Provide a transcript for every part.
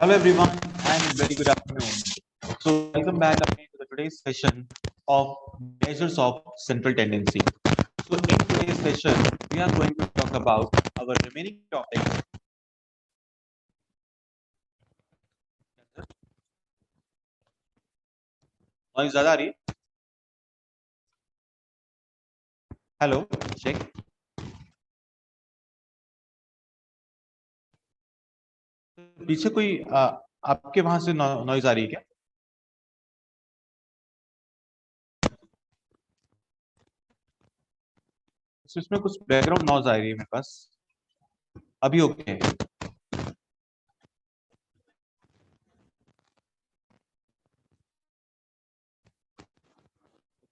Hello everyone and very good afternoon. So welcome back again to the today's session of measures of central tendency. So in today's session, we are going to talk about our remaining topics. Noise ज़्यादा आ रही है? Hello, check. पीछे कोई आपके वहां से noise आ रही है क्या? इसमें कुछ बैकग्राउंड नॉइज आ रही है मेरे पास. अभी ओके है.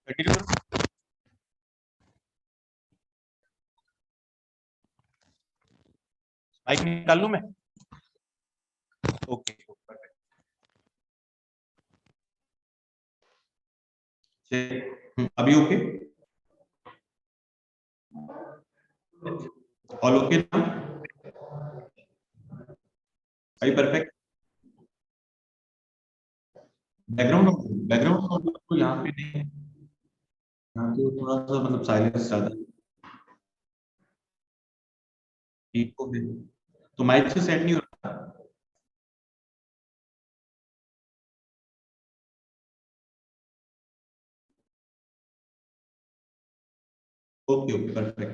कंटिन्यू करो. माइक निकाल लूं मैं? ओके. अभी ओके? ऑल ओके ना? अभी परफेक्ट. बैकग्राउंड तो यहाँ पे नहीं है. यहाँ तो थोड़ा सा मतलब साइलेंस ज्यादा ठीक हो गया. तो माइक से सेट नहीं हो रहा. Okay okay perfect.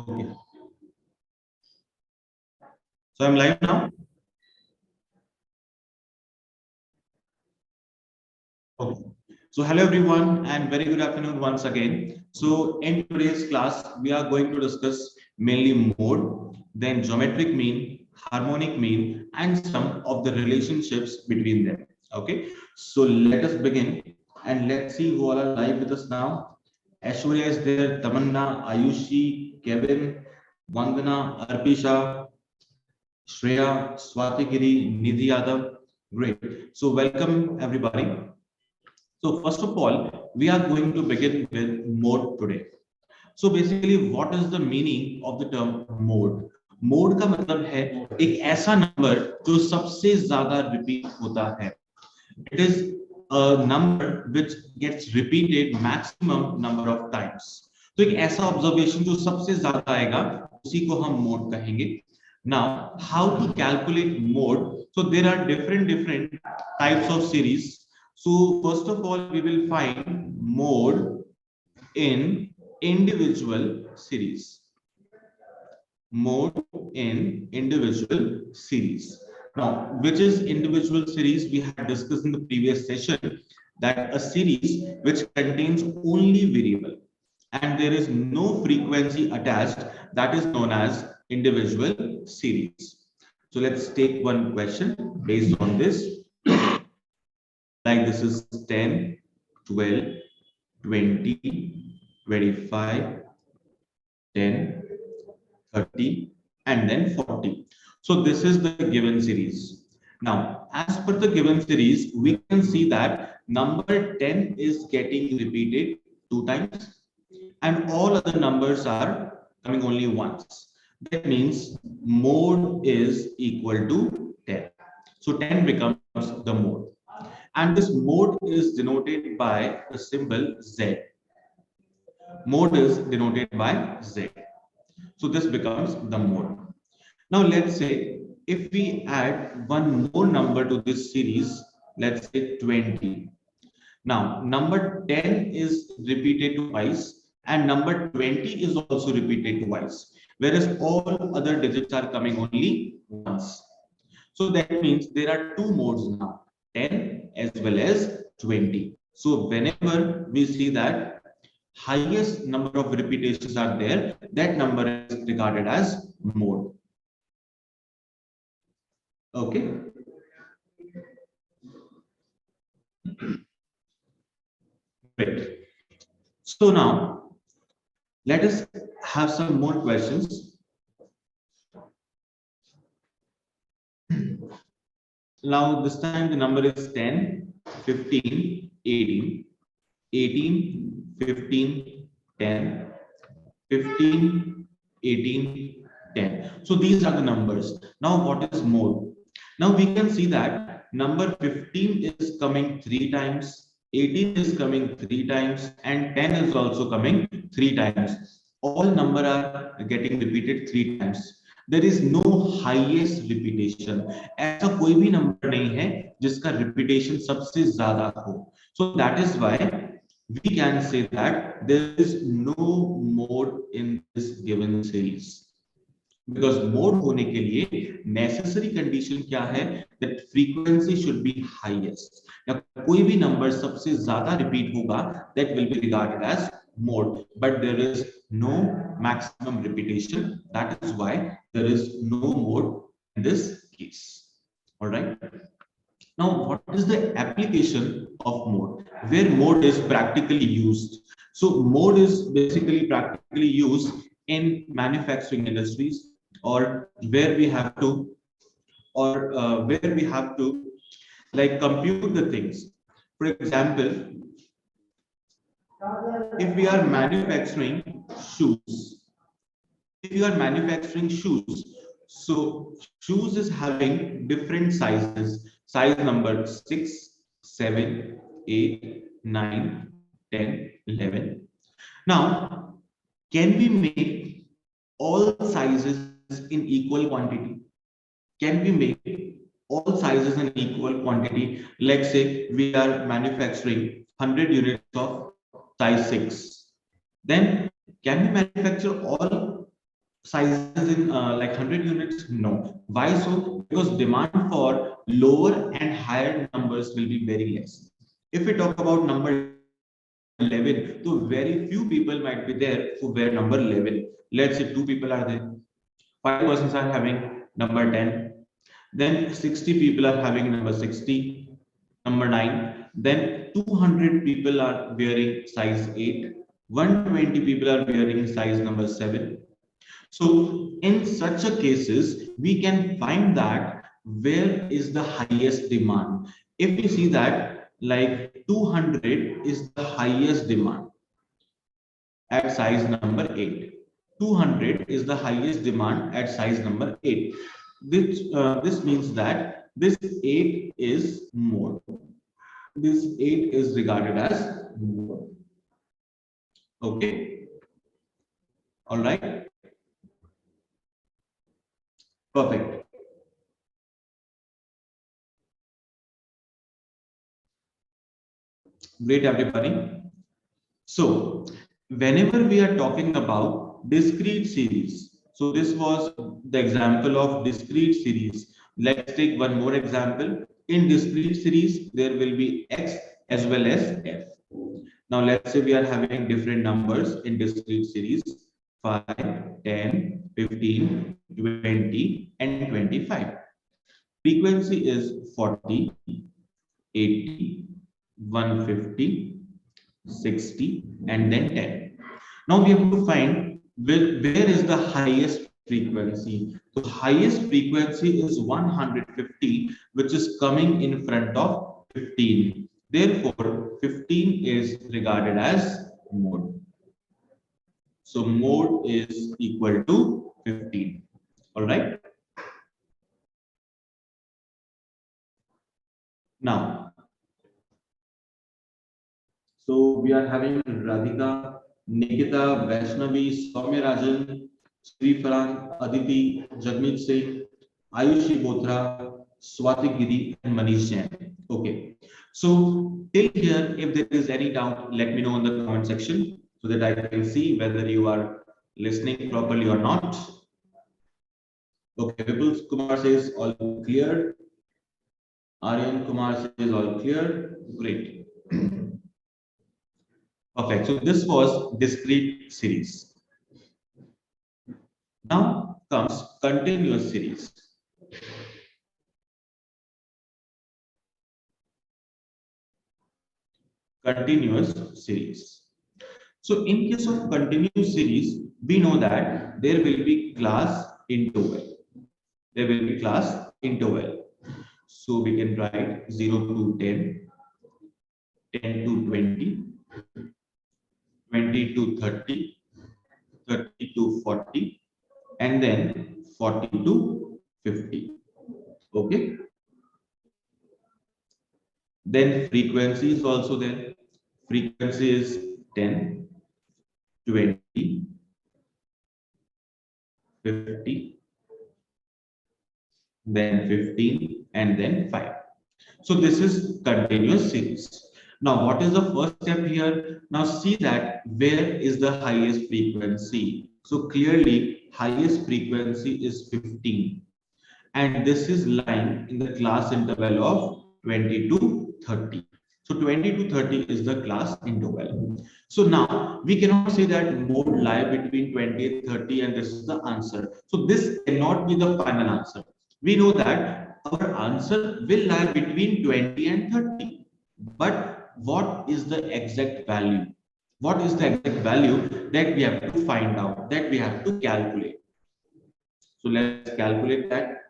Okay. So I am live now. Okay. So hello everyone and very good afternoon once again. So in today's class, we are going to discuss mainly mode, then geometric mean, harmonic mean, and some of the relationships between them. Okay. So let us begin and let's see who all are live with us now. Aishwarya is there, Tamanna, Ayushi, Kevin, Vandana, Arpisha, Shreya, Swatigiri, Nidhi Yadav. Great. So welcome everybody. So first of all, we are going to begin with mode today. So basically, what is the meaning of the term mode? Mode का मतलब है एक ऐसा number जो सबसे ज्यादा repeat होता है. It is a number which gets repeated maximum number of times. तो एक ऐसा ऑब्जर्वेशन जो सबसे ज्यादा आएगा उसी को हम मोड कहेंगे. Now, how to calculate mode? So there are different types of series. So first of all, we will find mode in individual series. Mode in individual series. Now, which is individual series? We had discussed in the previous session that a series which contains only variable and there is no frequency attached, that is known as individual series. So let's take one question based on this. Like this is 10, 12, 20, 25, 10, 30, and then 40. So this is the given series. Now, as per the given series, we can see that number 10 is getting repeated 2 times and all other numbers are coming only once. That means mode is equal to 10. So 10 becomes the mode. And this mode is denoted by the symbol Z. Mode is denoted by Z. So this becomes the mode. Now let's say if we add one more number to this series, let's say 20. Now number 10 is repeated twice and number 20 is also repeated twice, whereas all other digits are coming only once. So that means there are two modes now, 10 as well as 20. So whenever we see that highest number of repetitions are there, that number is regarded as mode. Okay. Great. So now let us have some more questions. Now this time the number is 10, 15, 18, 18, 15, 10, 15, 18, 10. So these are the numbers. Now what is mode? Now we can see that number 15 is coming 3 times, 18 is coming 3 times, and 10 is also coming 3 times. All number are getting repeated 3 times. There is no highest repetition. ऐसा कोई भी number नहीं है जिसका repetition सबसे ज्यादा हो. So that is why we can say that there is no mode in this given series. Because mode होने के लिए नेसेसरी कंडीशन क्या है, that frequency should be highest, या कोई भी नंबर सबसे ज्यादा रिपीट होगा that will be regarded as mode, but there is no maximum repetition, that is why there is no mode in this case. Alright, now what is the application of mode, where mode is practically used? So mode is basically practically used in manufacturing industries, or where we have to, where we have to like compute the things. For example, if we are manufacturing shoes, if you are manufacturing shoes, so shoes is having different sizes, size number 6, 7, 8, 9, 10, 11. Now, can we make all sizes in equal quantity? Can we make all sizes in equal quantity? Let's say we are manufacturing 100 units of size 6. Then can we manufacture all sizes in like 100 units? No. Why so? Because demand for lower and higher numbers will be very less. If we talk about number 11, so very few people might be there who wear number 11. Let's say 2 people are there, 5 persons are having number 10, then 60 people are having number 60, number 9, then 200 people are wearing size 8, 120 people are wearing size number 7. So in such a cases, we can find that where is the highest demand. If we see that like 200 is the highest demand at size number 8. 200 is the highest demand at size number 8. This means that this 8 is more. This 8 is regarded as more. Okay. All right. Perfect. Great, everybody. So, whenever we are talking about discrete series, so this was the example of discrete series. Let's take one more example. In discrete series, there will be x as well as f. Now, let's say we are having different numbers in discrete series: 5, 10, 15, 20, and 25. Frequency is 40, 80, 150, 60, and then 10. Now we have to find where is the highest frequency. So highest frequency is 150, which is coming in front of 15. Therefore, 15 is regarded as mode. So mode is equal to 15. All right. Now, so we are having Radhika, Nikita, Vaishnavi, Soumya Rajan, Sri Farhan, Aditi, Jagmeet Singh, Ayushi Bothra, Swati Giri, and Manish Jain. Okay. So till here, if there is any doubt, let me know in the comment section so that I can see whether you are listening properly or not. Okay, Vipul Kumar says all clear. Aryan Kumar says all clear. Great. Perfect. So this was discrete series. Now comes continuous series. Continuous series. So in case of continuous series, we know that there will be class interval. There will be class interval. So we can write 0 to 10, 10 to 20, 20 to 30, 30 to 40, and then 40 to 50. Okay. Then frequency is also there. Frequency is 10, 20, 50, then 15, and then 5. So this is continuous series. Now, what is the first step here? Now see that where is the highest frequency? So clearly, highest frequency is 15. And this is lying in the class interval of 20 to 30. So 20 to 30 is the class interval. So now we cannot say that mode lie between 20 and 30 and this is the answer. So this cannot be the final answer. We know that our answer will lie between 20 and 30. But what is the exact value? What is the exact value that we have to find out, that we have to calculate? So let's calculate that.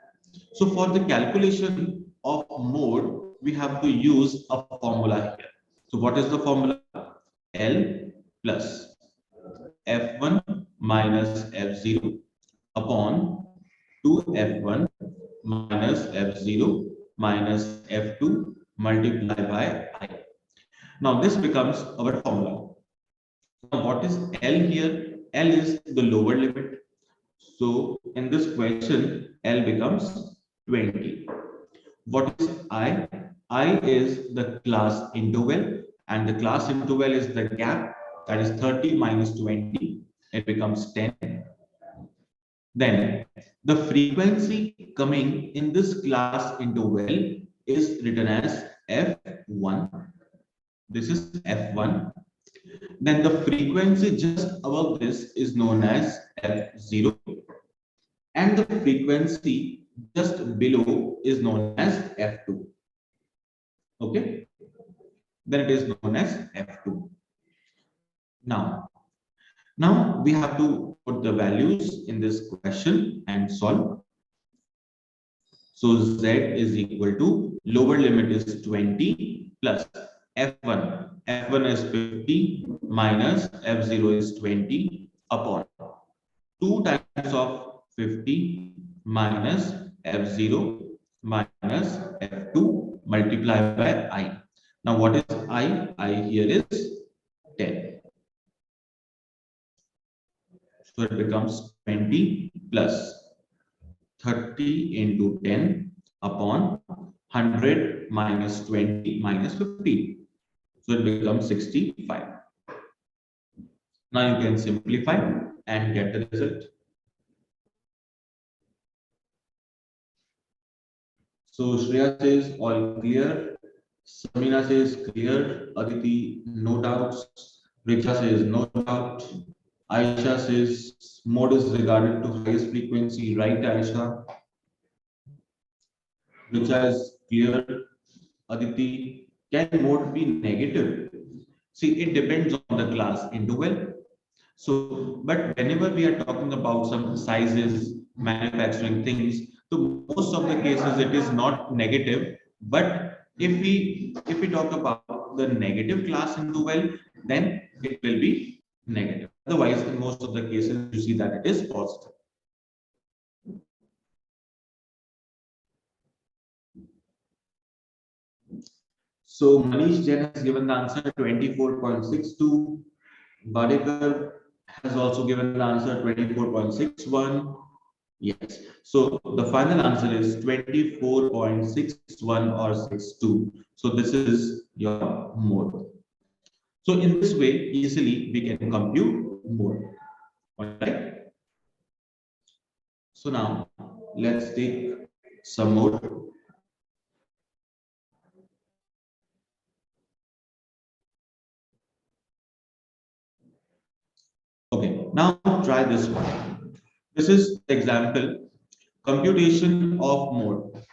So for the calculation of mode, we have to use a formula here. So what is the formula? L plus F1 minus F0 upon 2F1 minus F0 minus F2 multiplied by I. Now this becomes our formula. Now what is L here? L is the lower limit. So in this question, L becomes 20. What is I? I is the class interval, and the class interval is the gap, that is 30 minus 20. It becomes 10. Then the frequency coming in this class interval is written as F1. This is F1. Then the frequency just above this is known as F0. And the frequency just below is known as F2. Okay, then it is known as F2. Now we have to put the values in this question and solve. So Z is equal to lower limit is 20 plus F1. F1 is 50 minus F0 is 20 upon 2 times of 50 minus F0 minus F2 multiplied by I. Now what is I? I here is 10. So it becomes 20 plus 30 into 10 upon 100 minus 20 minus 50. So it becomes 65. Now you can simplify and get the result. So Shreya says all clear. Samina says clear. Aditi, no doubts. Richa says no doubt. Aisha says mode is regarded to highest frequency. Right, Aisha? Richa is clear. Aditi, can mode be negative? See, it depends on the class interval. So, but whenever we are talking about some sizes, manufacturing things, so most of the cases it is not negative. But if we talk about the negative class interval, then it will be negative. Otherwise, in most of the cases, you see that it is positive. So Manish Jain has given the answer 24.62. Badekar has also given the answer 24.61. Yes. So the final answer is 24.61 or 62. So this is your mode. So in this way, easily we can compute mode. All right. So now let's take some more. Okay, now try this one. This is the example, computation of mode.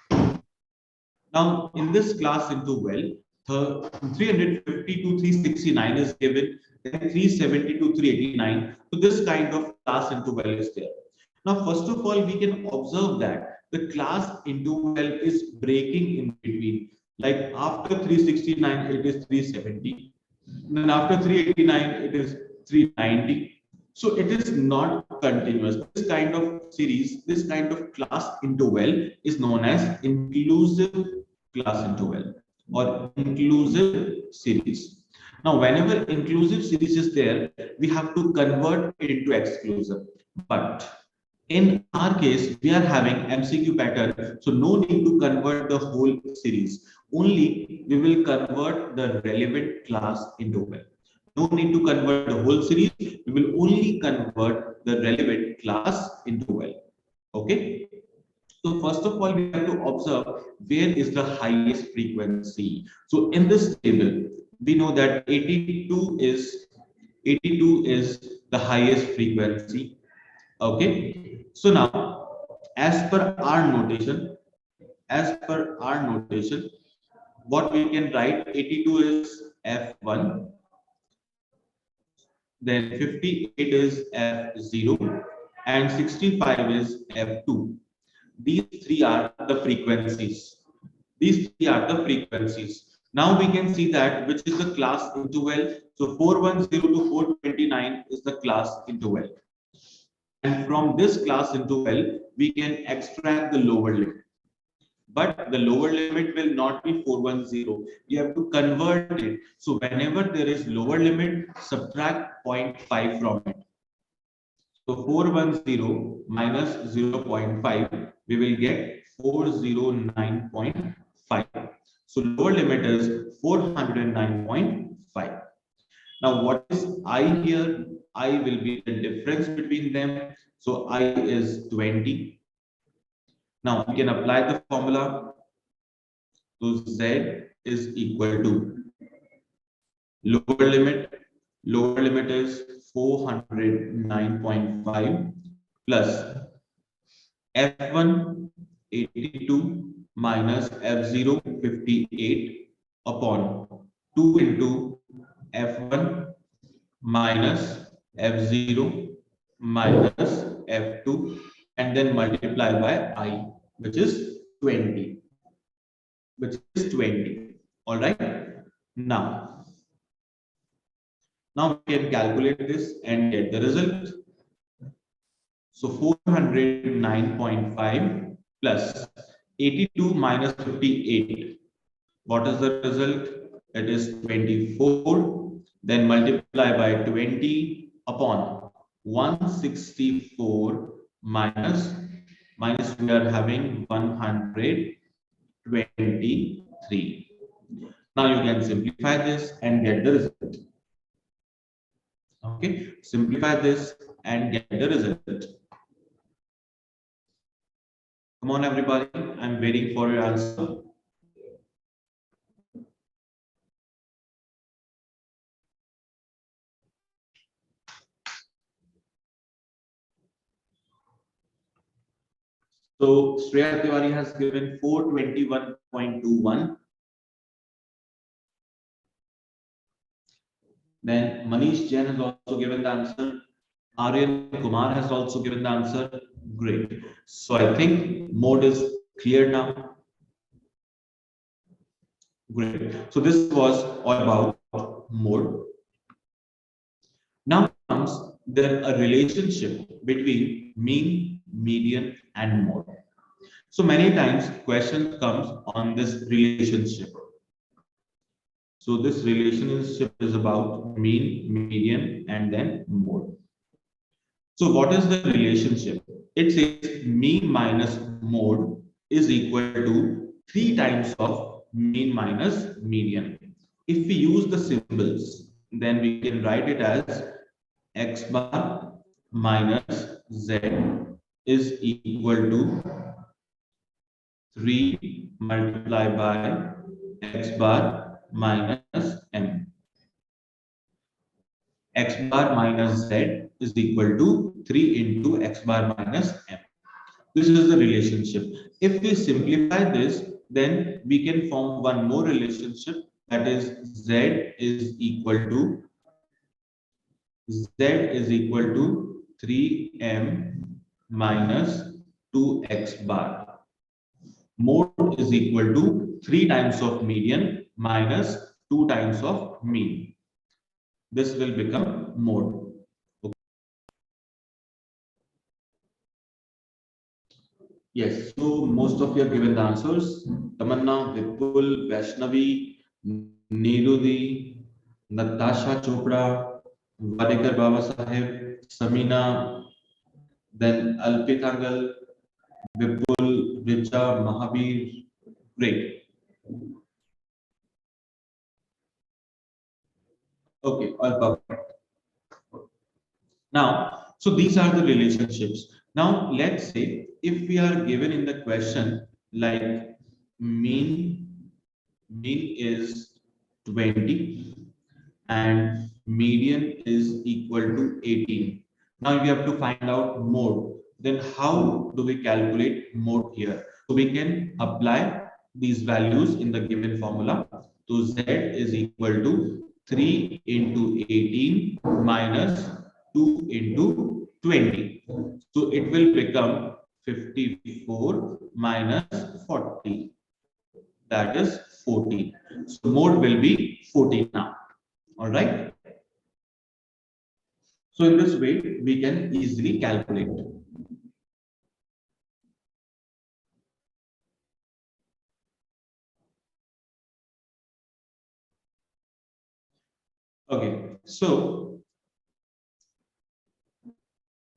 Now in this class interval, the 350 to 369 is given, then 370 to 389. So this kind of class interval is there. Now first of all, we can observe that the class interval is breaking in between. Like after 369, it is 370. Then after 389, it is 390. So it is not continuous. This kind of series, this kind of class interval is known as inclusive class interval. or inclusive series. Now, whenever inclusive series is there, we have to convert it into exclusive. But in our case, we are having MCQ pattern, so no need to convert the whole series. Only we will convert the relevant class into well. No need to convert the whole series. We will only convert the relevant class into well. Okay. So first of all, we have to observe where is the highest frequency. So in this table, we know that 82 is the highest frequency. Okay. So now, as per our notation, what we can write 82 is F1, then 58 is F0, and 65 is F2. These three are the frequencies. These three are the frequencies. Now we can see that which is the class interval. So 410 to 429 is the class interval. And from this class interval, we can extract the lower limit. But the lower limit will not be 410. You have to convert it. So whenever there is lower limit, subtract 0.5 from it. So 410 minus 0.5, we will get 409.5. So lower limit is 409.5. Now what is I here? I will be the difference between them. So I is 20. Now we can apply the formula. So Z is equal to lower limit. Lower limit is 409.5 plus F1 82 minus F0 58 upon 2 into F1 minus F0 minus F2 and then multiply by I, which is 20. All right. Now we can calculate this and get the result. So 409.5 plus 82 minus 58. What is the result? It is 24. Then multiply by 20 upon 164 minus we are having 123. Now you can simplify this and get the result. Okay, simplify this and get the result. Come on, everybody. I'm waiting for your answer. So Shreya Tiwari has given 421.21. Then Manish Jain has also given the answer. Aryan Kumar has also given the answer. Great. So I think mode is clear now. Great. So this was all about mode. Now comes there a relationship between mean, median, and mode. So many times question comes on this relationship. So this relationship is about mean, median, and then mode. So what is the relationship? It says mean minus mode is equal to 3 times of mean minus median. If we use the symbols, then we can write it as x bar minus z is equal to 3 multiplied by x bar minus m. X bar minus z is equal to 3 into x bar minus m. This is the relationship. If we simplify this, then we can form one more relationship, that is z is equal to 3m minus 2x bar. Mode is equal to 3 times of median minus 2 times of mean. This will become mode. Yes, so most of you have given the answers. Tamanna, Vipul, Vaishnavi, Nirudi, Natasha Chopra, Vadekar Baba Sahib, Samina, then Alpitangal, Vipul, Richa, Mahabir. Great. Okay, all perfect. Now, so these are the relationships. Now, let's say if we are given in the question like mean mean is 20 and median is equal to 18. Now we have to find out mode. Then how do we calculate mode here? So we can apply these values in the given formula. So Z is equal to 3 into 18 minus 2 into 20. So it will become 54 minus 40. That is 14. So mode will be 14 now. All right. So in this way, we can easily calculate. Okay, so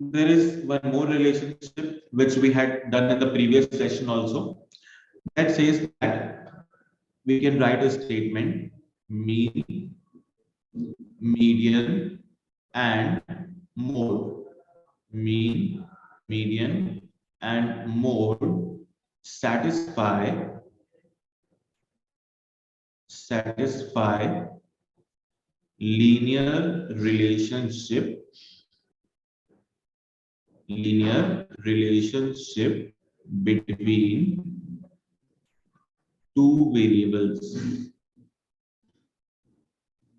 there is one more relationship which we had done in the previous session also. That says that we can write a statement mean, median, and mode. Mean, median, and mode satisfy linear relationship between two variables.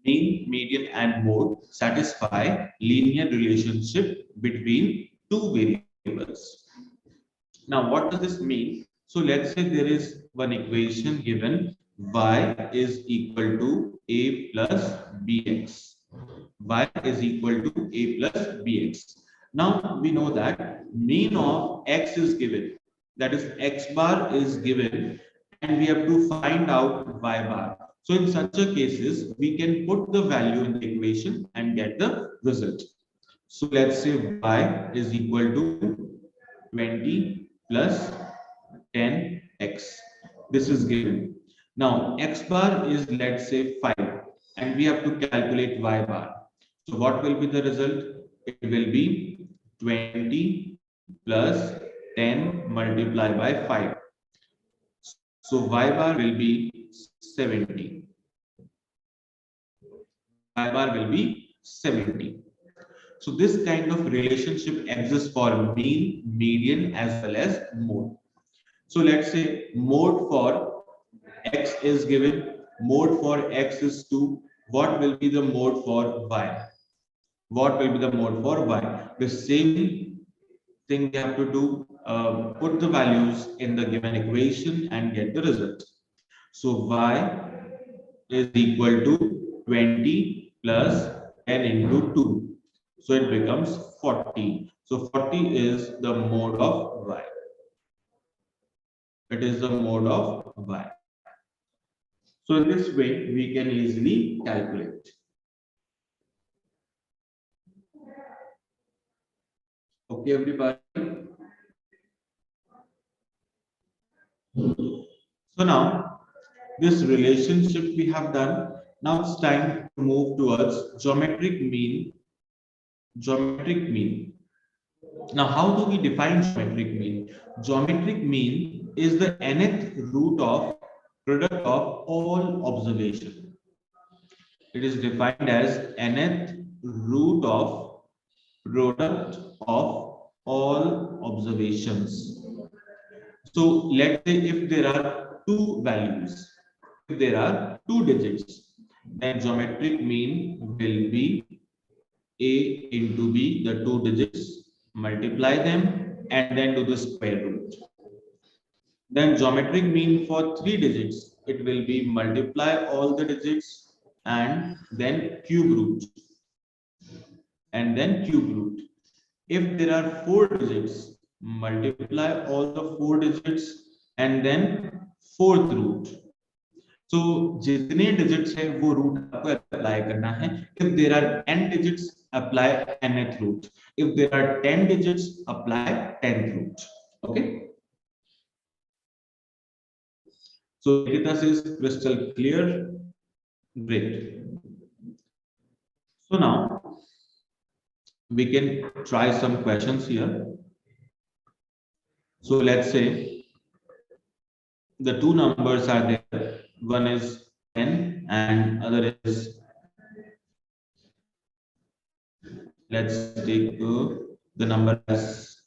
Mean, median, and mode satisfy linear relationship between two variables. Now, what does this mean? So let's say there is one equation given y is equal to a plus bx. Y is equal to a plus bx. Now we know that mean of x is given, that is x bar is given, and we have to find out y bar. So in such a cases, we can put the value in the equation and get the result. So let's say y is equal to 20 plus 10x. This is given. Now x bar is, let's say, 5, and we have to calculate y bar. So what will be the result? It will be 20 plus 10 multiplied by 5. So y bar will be 70. Y bar will be 70. So this kind of relationship exists for mean, median, as well as mode. So let's say mode for x is given, mode for x is 2. What will be the mode for y? What will be the mode for y? The same thing we have to do, put the values in the given equation and get the result. So y is equal to 20 plus 10 into 2. So it becomes 40. So 40 is the mode of y. It is the mode of y. So in this way, we can easily calculate. Okay, everybody. So now, this relationship we have done. Now it's time to move towards geometric mean. Geometric mean. Now, how do we define geometric mean? Geometric mean is the nth root of product of all observation. It is defined as nth root of product of all observations. So let's say if there are two values, if there are two digits, then geometric mean will be a into b, the two digits, multiply them, and then do the square root. Then geometric mean for three digits, it will be multiply all the digits and then cube root, and then cube root. If there are four digits, multiply all the 4 digits and then fourth root. So जितने digits है वो root आपको apply करना है. If there are 10 digits, apply nth root. If there are 10 digits, apply 10th root. Okay. So Nikita says crystal clear. Great. So now we can try some questions here. So let's say the two numbers are there. One is 10 and other is, let's take the number as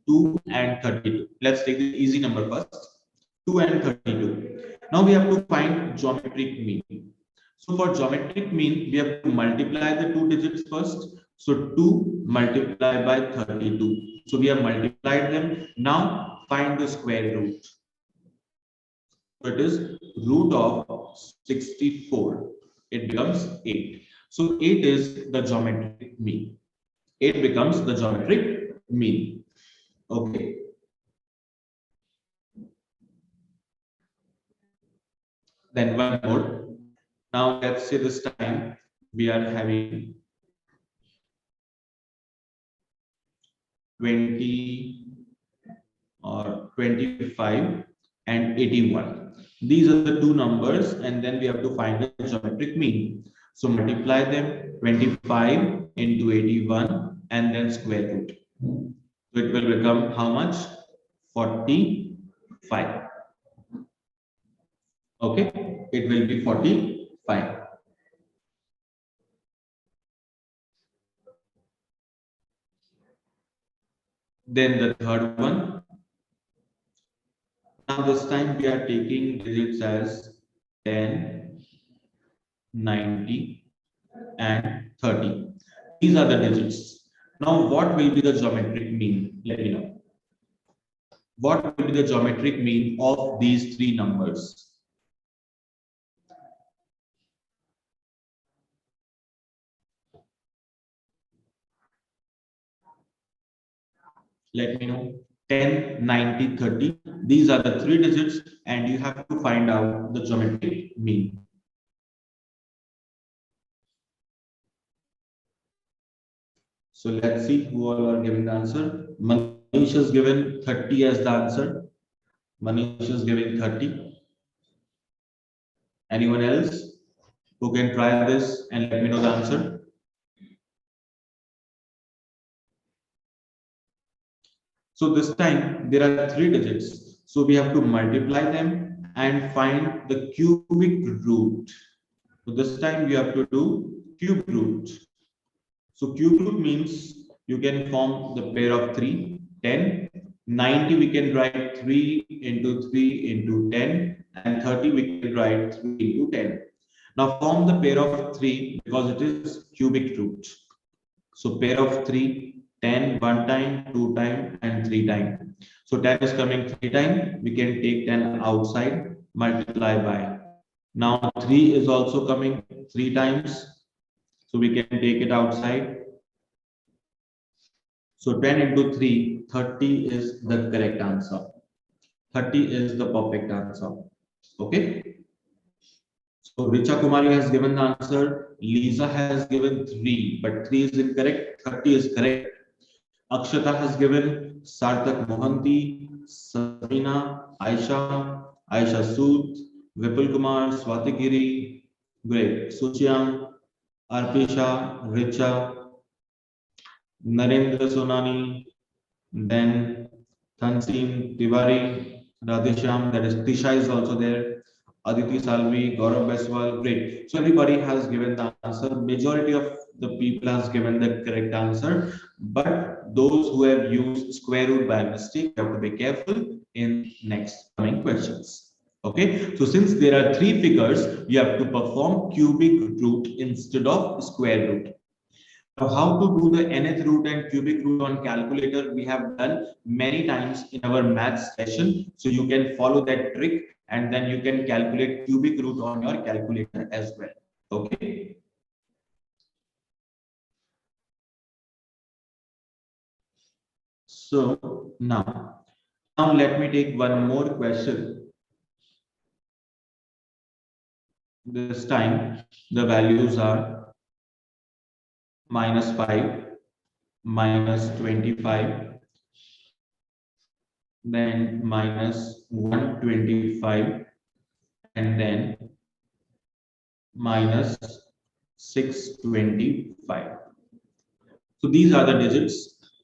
2 and 32. Let's take the easy number first. 2 and 32. Now we have to find geometric mean. So for geometric mean, we have to multiply the two digits first. So 2 multiplied by 32. So we have multiplied them. Now find the square root. So it is root of 64. It becomes 8. So 8 is the geometric mean. 8 becomes the geometric mean. Okay. Then one more. Now let's say this time we are having 20 or 25 and 81. These are the two numbers, and then we have to find the geometric mean. So multiply them, 25 into 81 and then square root. So it will become how much? 45. Okay, it will be 45. Then the third one. Now this time we are taking digits as 10, 90 and 30. These are the digits. Now what will be the geometric mean? Let me know. What will be the geometric mean of these three numbers? Let me know. 10, 90, 30. These are the three digits and you have to find out the geometric mean. So let's see who all are giving the answer. Manish has given 30 as the answer. Manish is giving 30. Anyone else who can try this and let me know the answer? So this time there are three digits. So we have to multiply them and find the cubic root. So this time we have to do cube root. So cube root means you can form the pair of 3, 10, 90 we can write 3 into 3 into 10 and 30 we can write 3 into 10. Now form the pair of 3 because it is cubic root. So pair of 3, 10 one time, 2 time and 3 time. So 10 is coming 3 time. We can take 10 outside, multiply by. Now 3 is also coming 3 times. So we can take it outside. So 10 into 3, 30 is the correct answer. 30 is the perfect answer. Okay. So Richa Kumari has given the answer. Lisa has given 3, but 3 is incorrect. 30 is correct. Akshata has given Sarthak Mohanty, Sabina, Aisha Sood, Vipul Kumar, Swati Giri, great. Suchiam, Arpisha, Richa, Narendra Sonani, then Tansin Tiwari, Radhesham, that is Tisha is also there. Aditi Salvi, Gaurav Beswal, great. So everybody has given the answer. Majority of the people has given the correct answer, but those who have used square root by mistake have to be careful in next coming questions. Okay, so since there are three figures, you have to perform cubic root instead of square root. Now, how to do the nth root and cubic root on calculator, we have done many times in our maths session. So you can follow that trick and then you can calculate cubic root on your calculator as well. Okay. So now let me take one more question. This time the values are -5, -25, then -125, and then -625. So these are the digits.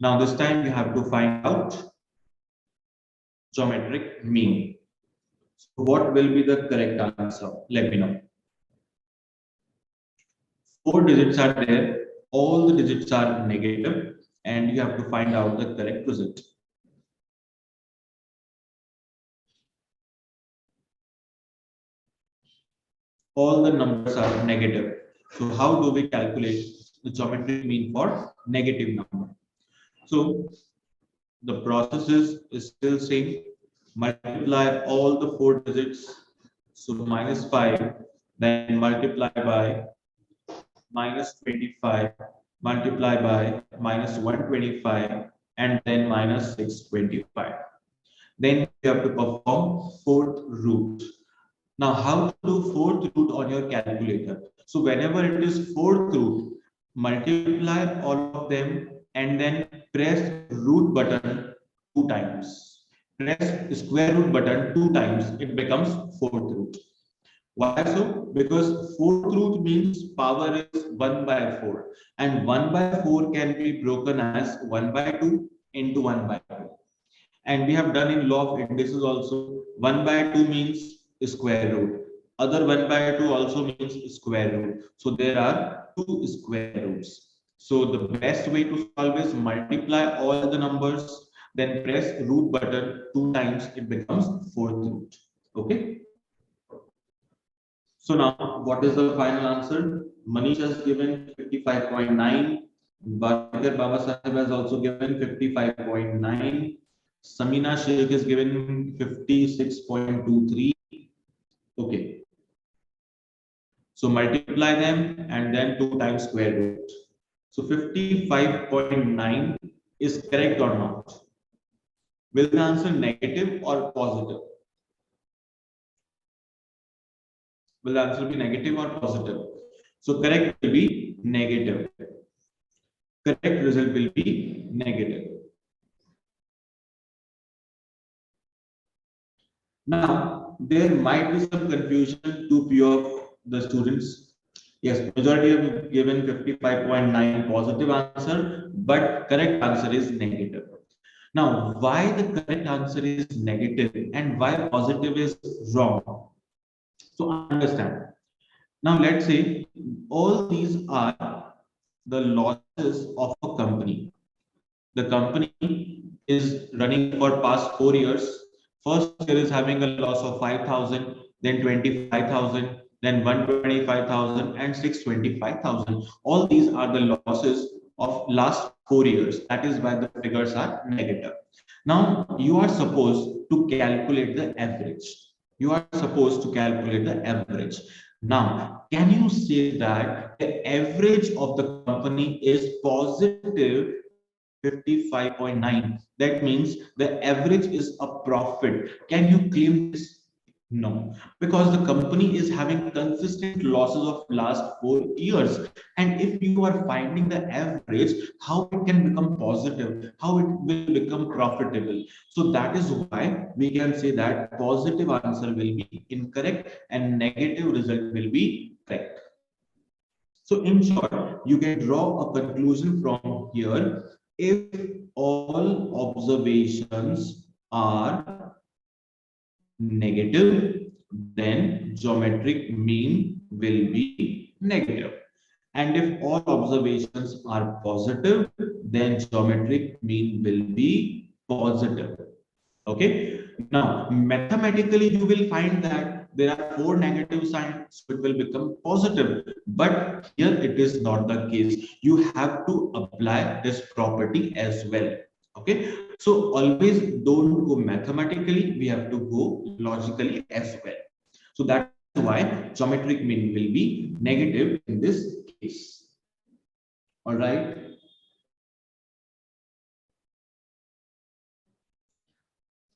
Now this time you have to find out geometric mean. So what will be the correct answer? Let me know. Four digits are there. All the digits are negative, and you have to find out the correct result. All the numbers are negative. So how do we calculate the geometric mean for negative number? So the process is still same. Multiply all the four digits. So -5, then multiply by -25, multiply by -125, and then -625. Then you have to perform fourth root. Now, how to do fourth root on your calculator? So whenever it is fourth root, multiply all of them and then press root button two times. Press square root button two times, it becomes fourth root. Why so? Because fourth root means power is 1 by 4, and 1 by 4 can be broken as 1 by 2 into 1 by 2. And we have done in law of indices also, 1 by 2 means square root. Other 1 by 2 also means square root. So there are two square roots. So the best way to solve is multiply all the numbers, then press root button two times, it becomes fourth root. Okay. So now, what is the final answer? Manish has given 55.9. Bhaskar Baba Sahib has also given 55.9. Samina Sheikh is given 56.23. Okay. So multiply them and then two times square root. So 55.9 is correct or not? Will the answer negative or positive? Will the answer be negative or positive? So correct will be negative. Correct result will be negative. Now, there might be some confusion to few of the students. Yes, majority have given 55.9 positive answer, but correct answer is negative. Now, why the correct answer is negative and why positive is wrong? So understand. Now, let's say all these are the losses of a company. The company is running for past 4 years. First year is having a loss of 5,000, then 25,000, then 125,000, and 625,000. All these are the losses of last 4 years. That is why the figures are negative. Now you are supposed to calculate the average. You are supposed to calculate the average. Now, can you say that the average of the company is positive 55.9? That means the average is a profit. Can you claim this? No, because the company is having consistent losses of last 4 years. And if you are finding the average, how it can become positive, how it will become profitable. So that is why we can say that positive answer will be incorrect and negative result will be correct. So in short, you can draw a conclusion from here. If all observations are negative, then geometric mean will be negative. And if all observations are positive, then geometric mean will be positive. Okay. Now, mathematically, you will find that there are four negative signs, so it will become positive. But here it is not the case. You have to apply this property as well. Okay. So always don't go mathematically. We have to go logically as well. So that's why geometric mean will be negative in this case. All right.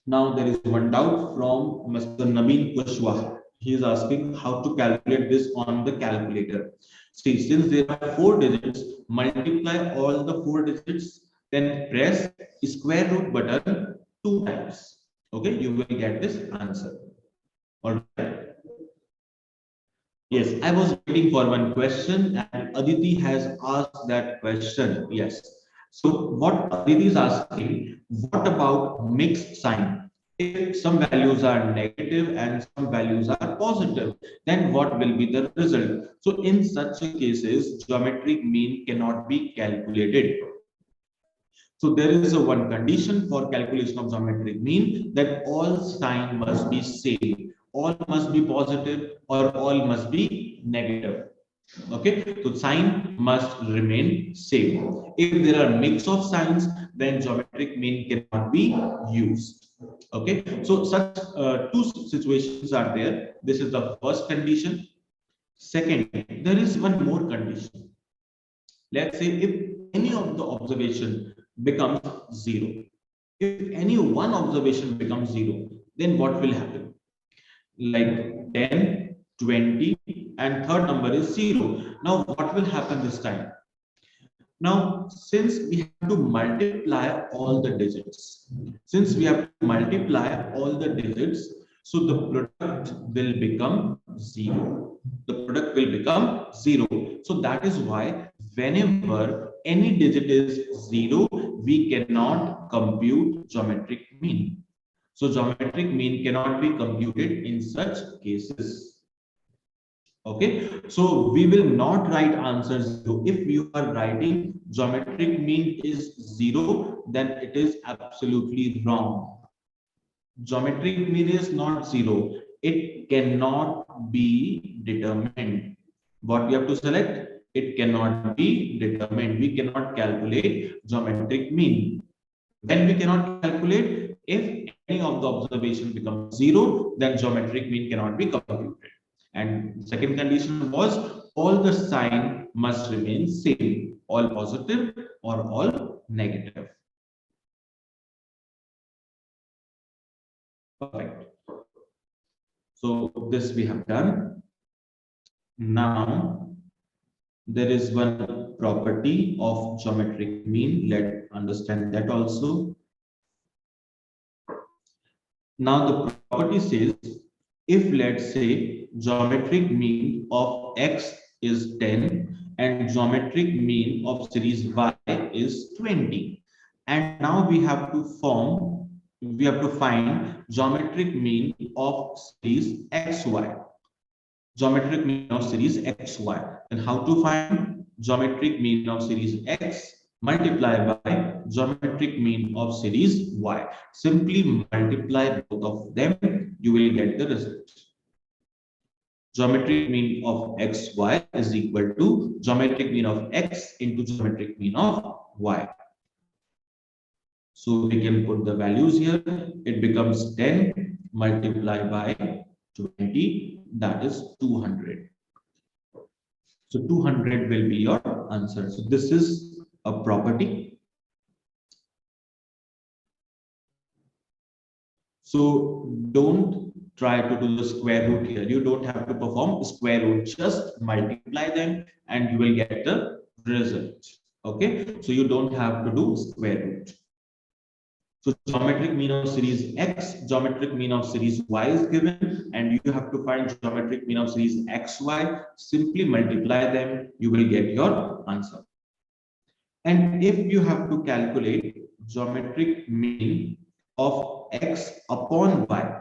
Now there is one doubt from Mr. Naveen Kushwaha. He is asking how to calculate this on the calculator. See, since there are four digits, multiply all the four digits, then press square root button two times. Okay, you will get this answer. All right. Yes, I was waiting for one question, and Aditi has asked that question. Yes. So, what Aditi is asking, what about mixed sign? If some values are negative and some values are positive, then what will be the result? So, in such cases, geometric mean cannot be calculated. So there is a one condition for calculation of geometric mean, that all sign must be same, all must be positive or all must be negative. Okay, so sign must remain same. If there are mix of signs, then geometric mean cannot be used. Okay, so such two situations are there. This is the first condition. Second, there is one more condition. Let's say if any of the observation becomes zero, if any one observation becomes zero, then what will happen? Like 10, 20, and third number is zero. Now, what will happen this time? Now, since we have to multiply all the digits, since we have to multiply all the digits, so the product will become zero. The product will become zero. So that is why whenever any digit is zero, we cannot compute geometric mean. So geometric mean cannot be computed in such cases. Okay, so we will not write answer 0. If you are writing geometric mean is 0, then it is absolutely wrong. Geometric mean is not 0. It cannot be determined. What we have to select? It cannot be determined. We cannot calculate geometric mean. When we cannot calculate, if any of the observation becomes 0, then geometric mean cannot be computed. And second condition was all the sign must remain same, all positive or all negative. Perfect. So this we have done. Now there is one property of geometric mean. Let's understand that also. Now the property says, if let's say geometric mean of x is 10 and geometric mean of series y is 20, and now we have to find geometric mean of series xy. Geometric mean of series xy. Then how to find geometric mean of series x? Multiply by geometric mean of series y. Simply multiply both of them, you will get the result. Geometric mean of xy is equal to geometric mean of x into geometric mean of y. So we can put the values here. It becomes 10 multiplied by 20, that is 200. So 200 will be your answer. So this is a property. So don't try to do the square root here. You don't have to perform square root. Just multiply them and you will get the result. Okay. So you don't have to do square root. So geometric mean of series x, geometric mean of series y is given, and you have to find geometric mean of series xy. Simply multiply them, you will get your answer. And if you have to calculate geometric mean of x upon y,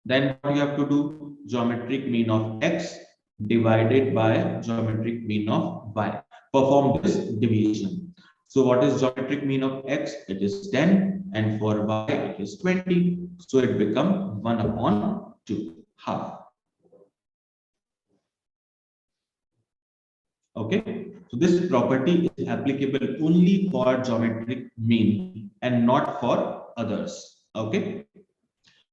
then what you have to do? Geometric mean of x divided by geometric mean of y. Perform this division. So what is geometric mean of x? It is 10, and for y it is 20. So it becomes 1 upon 2, half. Okay, so this property is applicable only for geometric mean and not for others. Okay,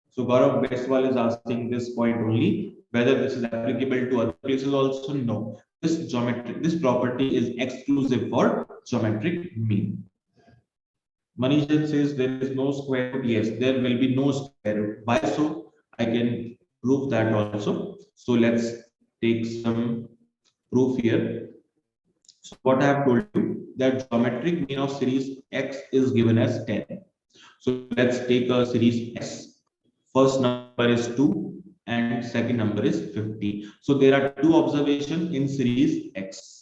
so Gaurav Beswal is asking this point only, whether this is applicable to other places also. No, this property is exclusive for geometric mean. Manishan says there is no square root. Yes, there will be no square root. Why so? I can prove that also. So let's take some proof here. So what I have told you, that geometric mean of series X is given as 10. So let's take a series X. First number is 2 and second number is 50. So there are two observations in series X.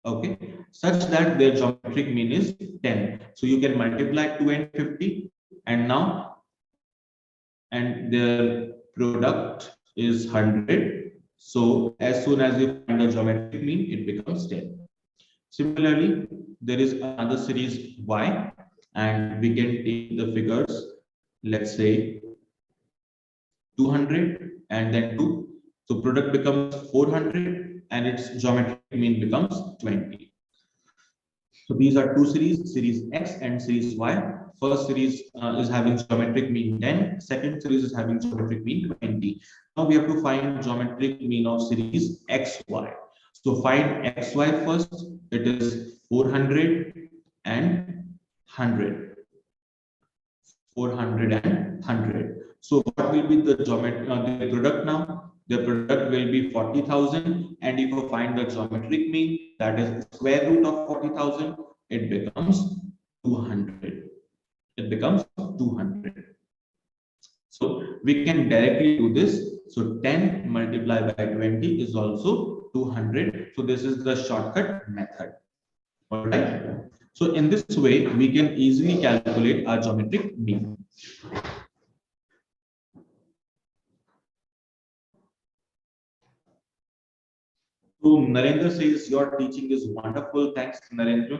Okay, such that their geometric mean is 10. So you can multiply 2 and 50, and now and their product is 100. So as soon as you find the geometric mean, it becomes 10. Similarly, there is another series Y, and we can take the figures, let's say 200 and then 2. So product becomes 400 and its geometric mean becomes 20. So these are two series, series X and series Y. First series is having geometric mean 10. Second series is having geometric mean 20. Now we have to find geometric mean of series XY. So find XY first. It is 400 and 100. 400 and 100. So what will be the geometry, the product now? The product will be 40,000, and if you find the geometric mean, that is square root of 40,000, it becomes 200. It becomes 200. So we can directly do this. So 10 multiplied by 20 is also 200. So this is the shortcut method. All right. So in this way, we can easily calculate our geometric mean. So Narendra says your teaching is wonderful. Thanks, Narendra.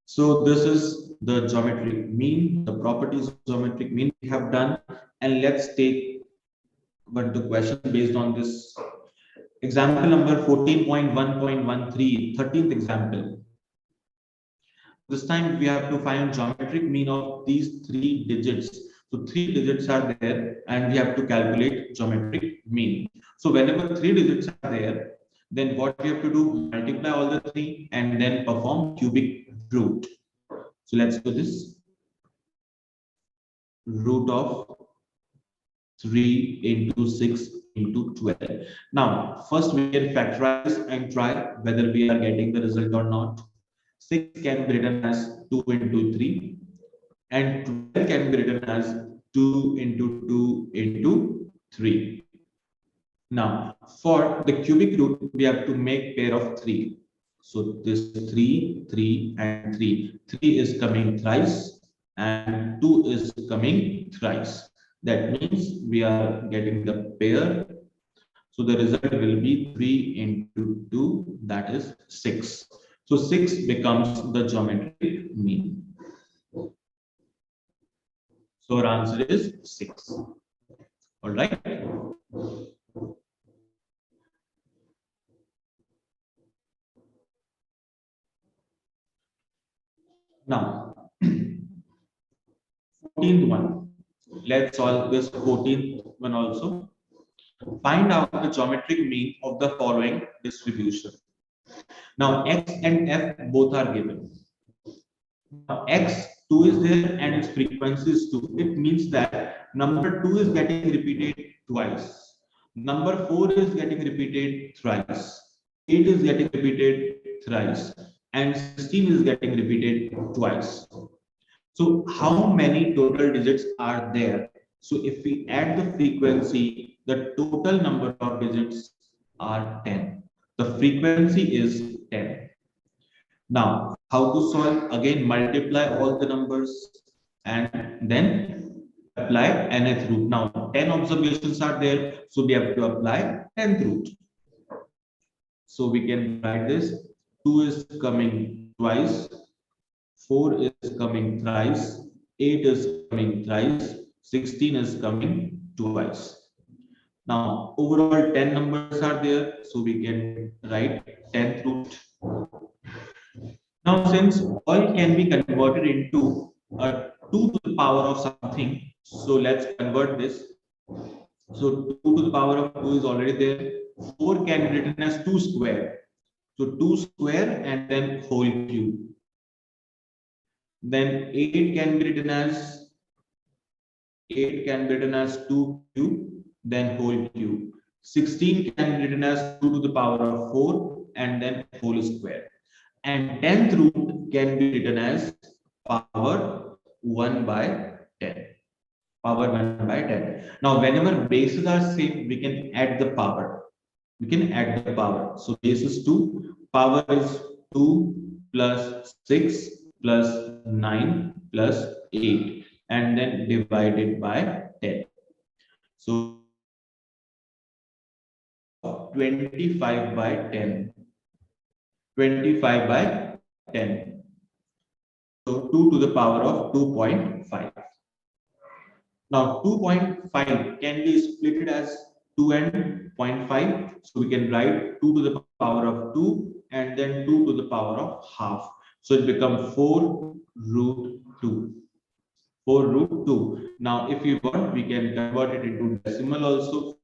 So this is the geometric mean, the properties of geometric mean we have done, and let's take one two question based on this. Example number 14.1.13, 13th example. This time we have to find geometric mean of these three digits. So three digits are there and we have to calculate geometric mean. So whenever three digits are there, then what we have to do, multiply all the three and then perform cubic root. So let's do this. Root of 3 into 6 into 12. Now, first we can factorize and try whether we are getting the result or not. 6 can be written as 2 into 3 and 12 can be written as 2 into 2 into 3. Now, for the cubic root, we have to make pair of 3. So this 3, 3 and 3. 3 is coming thrice and 2 is coming thrice. That means we are getting the pair. So the result will be 3 into 2, that is 6. So 6 becomes the geometric mean. So our answer is 6. All right. Now, 14th one. Let's solve this 14th one also. Find out the geometric mean of the following distribution. Now, X and F both are given. Now, X 2 is there and its frequency is 2. It means that number 2 is getting repeated twice. Number 4 is getting repeated thrice. 8 is getting repeated thrice. And 16 is getting repeated twice. So how many total digits are there? So if we add the frequency, the total number of digits are 10. The frequency is 10. Now, how to solve? Again, multiply all the numbers and then apply nth root. Now, 10 observations are there, so we have to apply 10th root. So we can write this. 2 is coming twice, 4 is coming thrice, 8 is coming thrice, 16 is coming twice. Now, overall 10 numbers are there, so we can write 10th root. Now, since all can be converted into a 2 to the power of something, so let's convert this. So 2 to the power of 2 is already there. 4 can be written as 2 square. So 2 square and then whole cube. Then 8 can be written as 2 cube, then whole cube. 16 can be written as 2 to the power of 4 and then whole square. And 10th root can be written as power 1 by 10. Power 1 by 10. Now, whenever bases are same, we can add the power. We can add the power. So base is 2, power is 2 plus 6 plus 9 plus 8, and then divided by 10. So we get the power of 25 by 10. 25 by 10. So 2 to the power of 2.5. Now 2.5 can be split as 2 and zero point 0.5. So we can write 2 to the power of 2 and then 2 to the power of half. So it becomes 4 root 2. 4 root 2. Now if you want, we can convert it into decimal also. 4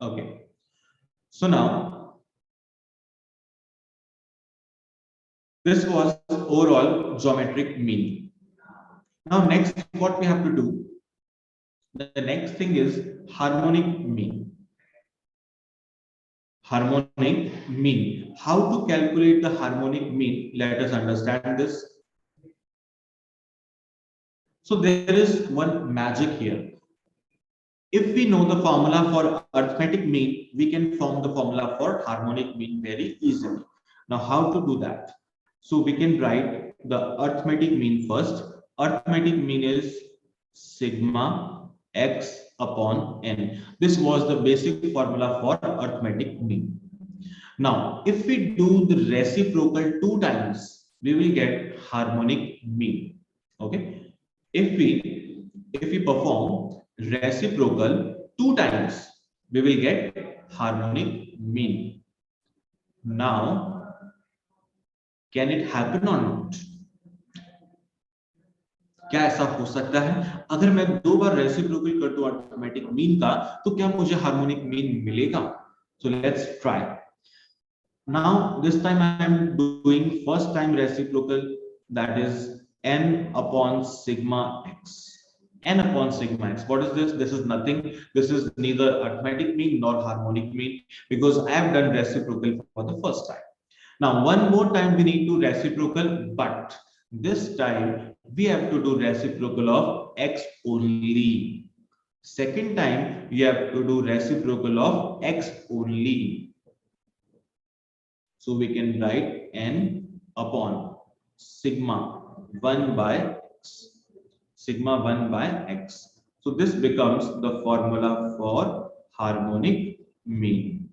Okay. So now this was overall geometric mean. Now next what we have to do, the next thing is harmonic mean. Harmonic mean. How to calculate the harmonic mean? Let us understand this. So there is one magic here. If we know the formula for arithmetic mean, we can form the formula for harmonic mean very easily. Now, how to do that? So we can write the arithmetic mean first. Arithmetic mean is sigma x upon n. This was the basic formula for arithmetic mean. Now, if we do the reciprocal 2 times, we will get harmonic mean. Okay. If we perform reciprocal 2 times, we will get harmonic mean. Now, can it happen or not? क्या ऐसा हो सकता है? अगर मैं 2 बार reciprocal कर दूं arithmetic mean का, तो क्या मुझे हार्मोनिक मीन मिलेगा? So let's try. Now this time I am doing first time reciprocal, that is n upon sigma x. N upon sigma x. What is this? This is nothing. This is neither arithmetic mean nor harmonic mean, because I have done reciprocal for the first time. Now one more time we need to reciprocal, but this time we have to do reciprocal of x only. Second time we have to do reciprocal of x only. So we can write n upon sigma 1 by x. Sigma 1 by x. So this becomes the formula for harmonic mean.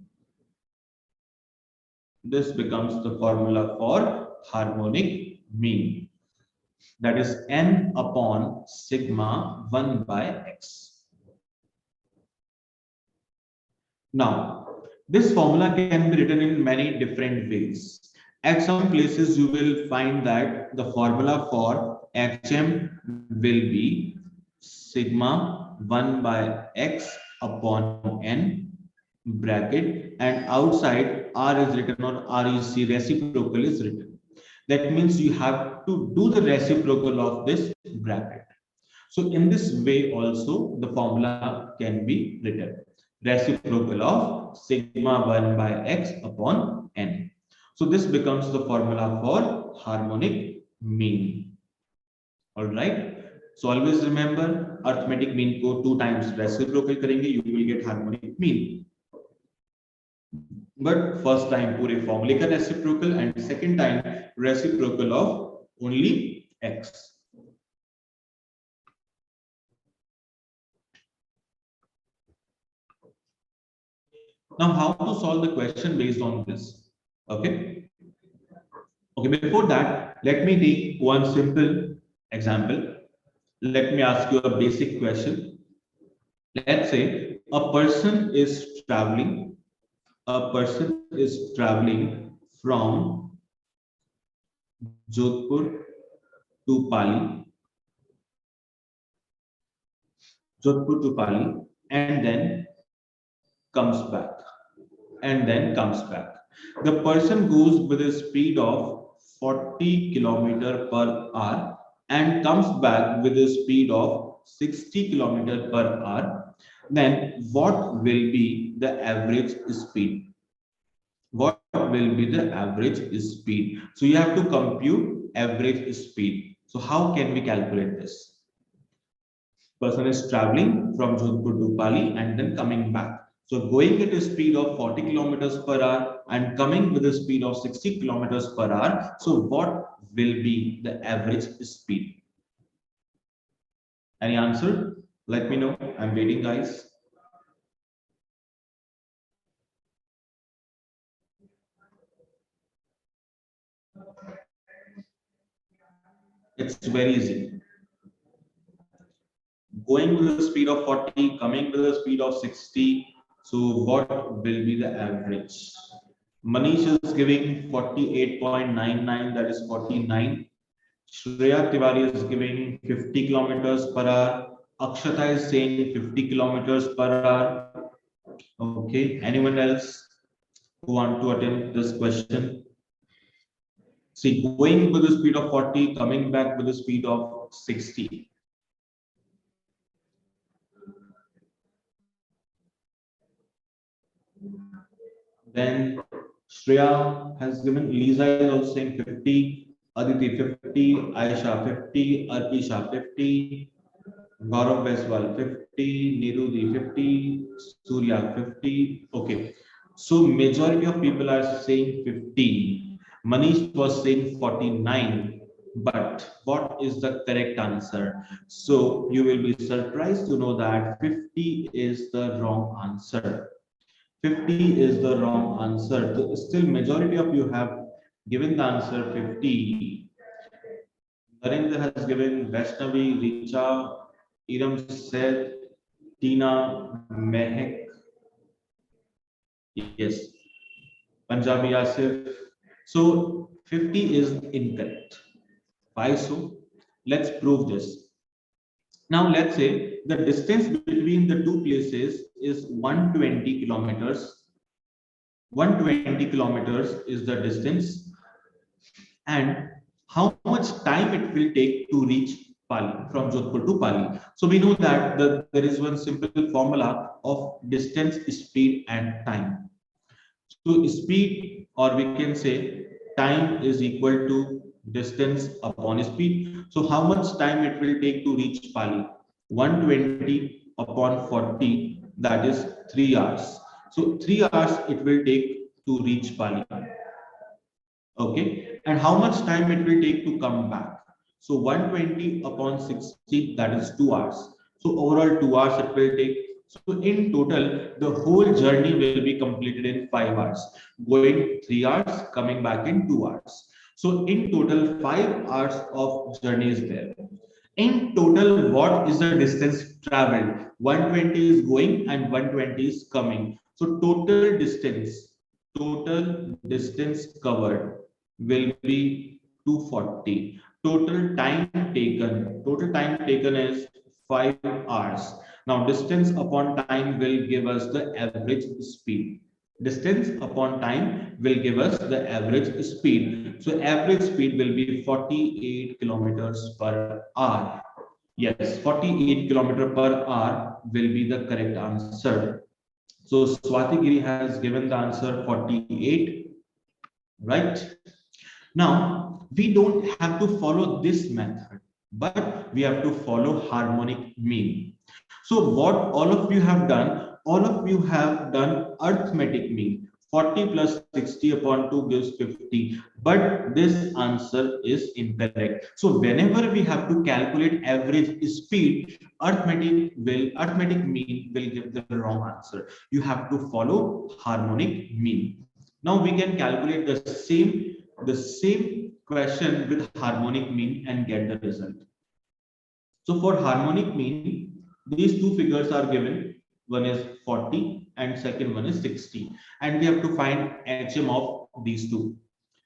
This becomes the formula for harmonic mean. That is n upon sigma 1 by x. Now, this formula can be written in many different ways. At some places, you will find that the formula for HM will be sigma 1 by x upon n bracket, and outside R is written or REC, reciprocal is written. That means you have to do the reciprocal of this bracket. So in this way also the formula can be written. Reciprocal of sigma 1 by x upon n. So this becomes the formula for harmonic mean. All right. So always remember, arithmetic mean को 2 times reciprocal करेंगे, you will get harmonic mean. But first time पूरे formula का reciprocal and second time reciprocal of only x. Now, how to solve the question based on this? Okay. Okay, before that, let me take one simple example. Let me ask you a basic question. Let's say a person is traveling a person is traveling from Jodhpur to Pali, and then comes back, The person goes with a speed of 40 kilometer per hour and comes back with a speed of 60 kilometer per hour. Then what will be the average speed? What will be the average speed? So you have to compute average speed. So how can we calculate this? Person is traveling from Jodhpur to Pali and then coming back. So going at a speed of 40 kilometers per hour and coming with a speed of 60 kilometers per hour. So what will be the average speed? Any answer? Let me know. I'm waiting, guys. It's very easy. Going with a speed of 40, coming with a speed of 60. So what will be the average? Manish is giving 48.99, that is 49. Shreya Tiwari is giving 50 kilometers per hour. Akshata is saying 50 kilometers per hour. Okay, anyone else who want to attempt this question? See, going with the speed of 40, coming back with the speed of 60. Then Shreya has given, Lisa is also saying 50, Aditi 50, Aisha 50, Arpisha 50, Gaurav Beswal 50, Nirudi 50, Surya 50. Okay. So majority of people are saying 50. Manish was saying 49. But what is the correct answer? So you will be surprised to know that 50 is the wrong answer. 50 is the wrong answer. So still majority of you have given the answer 50. Narendra has given Vaishnavi, Richa, Iram said, Tina, Mehek, yes, Punjabi Asif. So 50 is incorrect. Why so? Let's prove this. Now let's say the distance between the two places is 120 kilometers. 120 kilometers is the distance, and how much time it will take to reach Pali from Jodhpur to Pali. So we know that there is one simple formula of distance, speed, and time. So speed, or we can say time, is equal to distance upon speed. So how much time it will take to reach Pali? 120 upon 40, that is 3 hours. So 3 hours it will take to reach Pali. Okay, and how much time it will take to come back? So 120 upon 60, that is 2 hours. So overall 2 hours it will take. So in total the whole journey will be completed in 5 hours, going 3 hours, coming back in 2 hours. So in total 5 hours of journey is there. In total, what is the distance traveled? 120 is going and 120 is coming. So total distance covered will be 240. Total time taken is 5 hours. Now distance upon time will give us the average speed. Distance upon time will give us the average speed. So average speed will be 48 kilometers per hour. Yes, 48 kilometer per hour will be the correct answer. So Swati Giri has given the answer 48, right? Now, we don't have to follow this method, but we have to follow harmonic mean. So what all of you have done arithmetic mean. 40 plus 60 upon 2 gives 50, but this answer is incorrect. So whenever we have to calculate average speed, arithmetic mean will give the wrong answer. You have to follow harmonic mean. Now we can calculate the same question with harmonic mean and get the result. So for harmonic mean, these two figures are given. One is 40 and second one is 60. And we have to find HM of these two.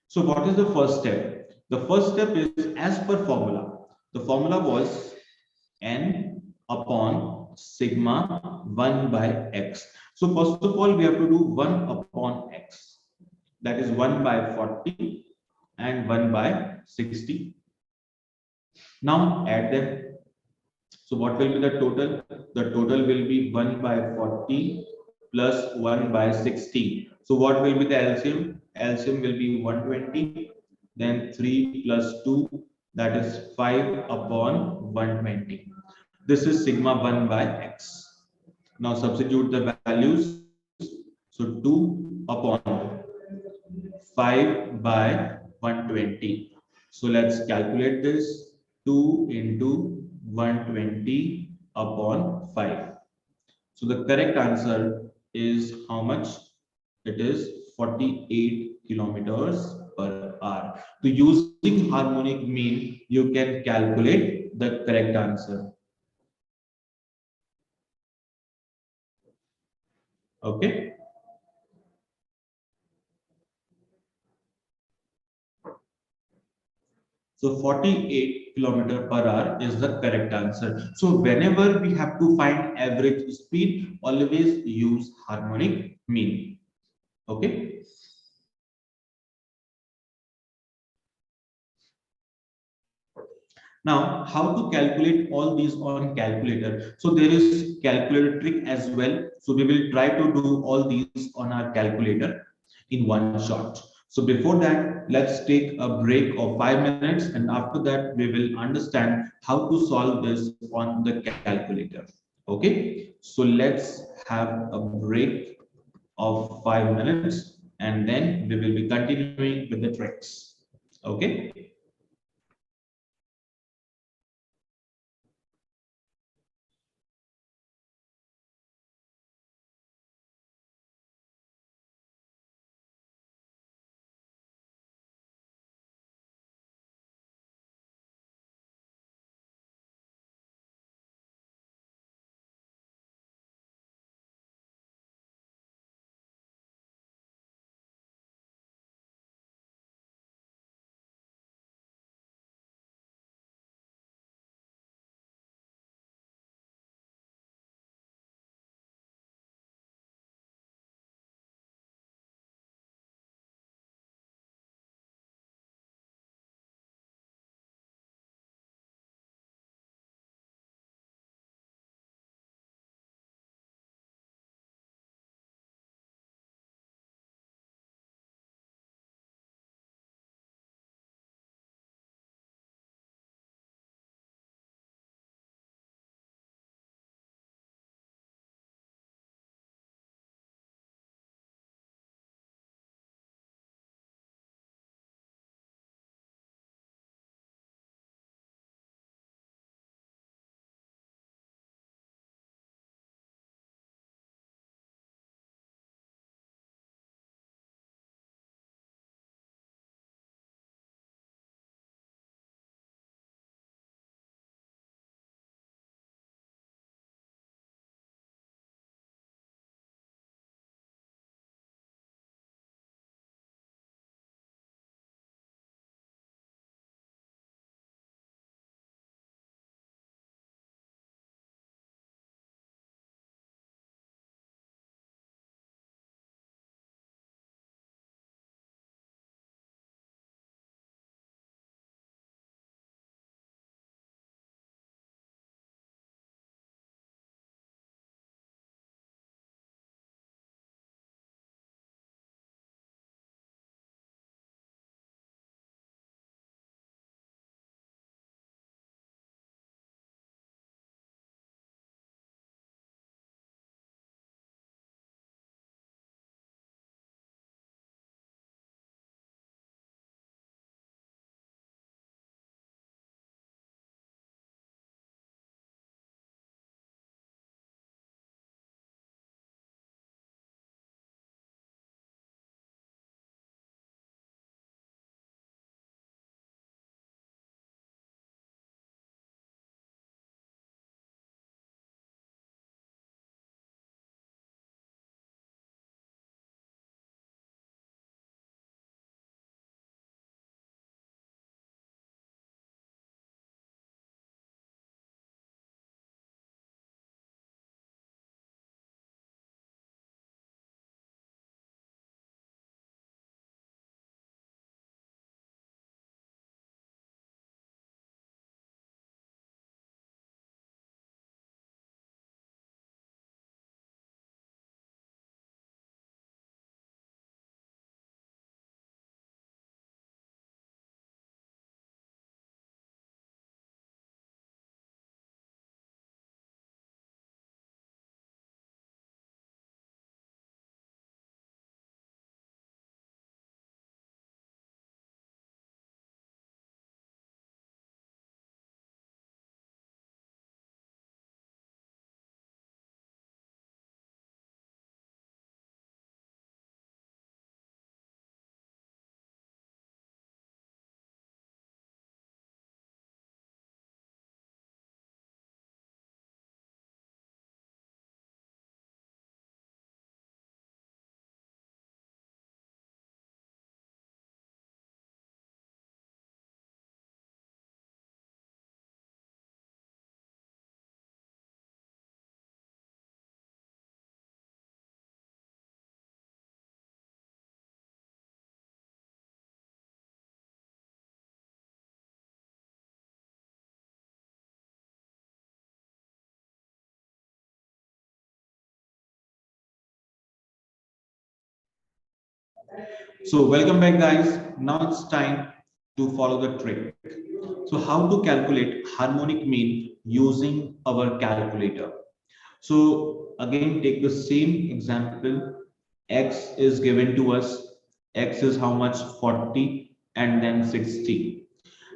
So what is the first step? The first step is as per formula. The formula was n upon sigma 1 by x. So first of all, we have to do 1 upon x. That is 1 by 40 and 1 by 60. Now add them. So what will be the total? The total will be 1 by 40 plus 1 by 60. So what will be the LCM? LCM will be 120. Then 3 plus 2, that is 5 upon 120. This is sigma 1 by x. Now substitute the values. So 2 upon 5 by 120. So let's calculate this. 2 into 120 upon 5. So the correct answer is how much? It is 48 kilometers per hour. So using harmonic mean, you can calculate the correct answer. Okay. So 48 kilometer per hour is the correct answer. So whenever we have to find average speed, always use harmonic mean. Okay. Now, how to calculate all these on calculator? So there is calculator trick as well. So we will try to do all these on our calculator in one shot. So before that, let's take a break of 5 minutes, and after that, we will understand how to solve this on the calculator. Okay. So let's have a break of 5 minutes, and then we will be continuing with the tricks. Okay. So welcome back guys. Now it's time to follow the trick. So how to calculate harmonic mean using our calculator. So again take the same example. X is given to us. X is how much? 40 and then 60.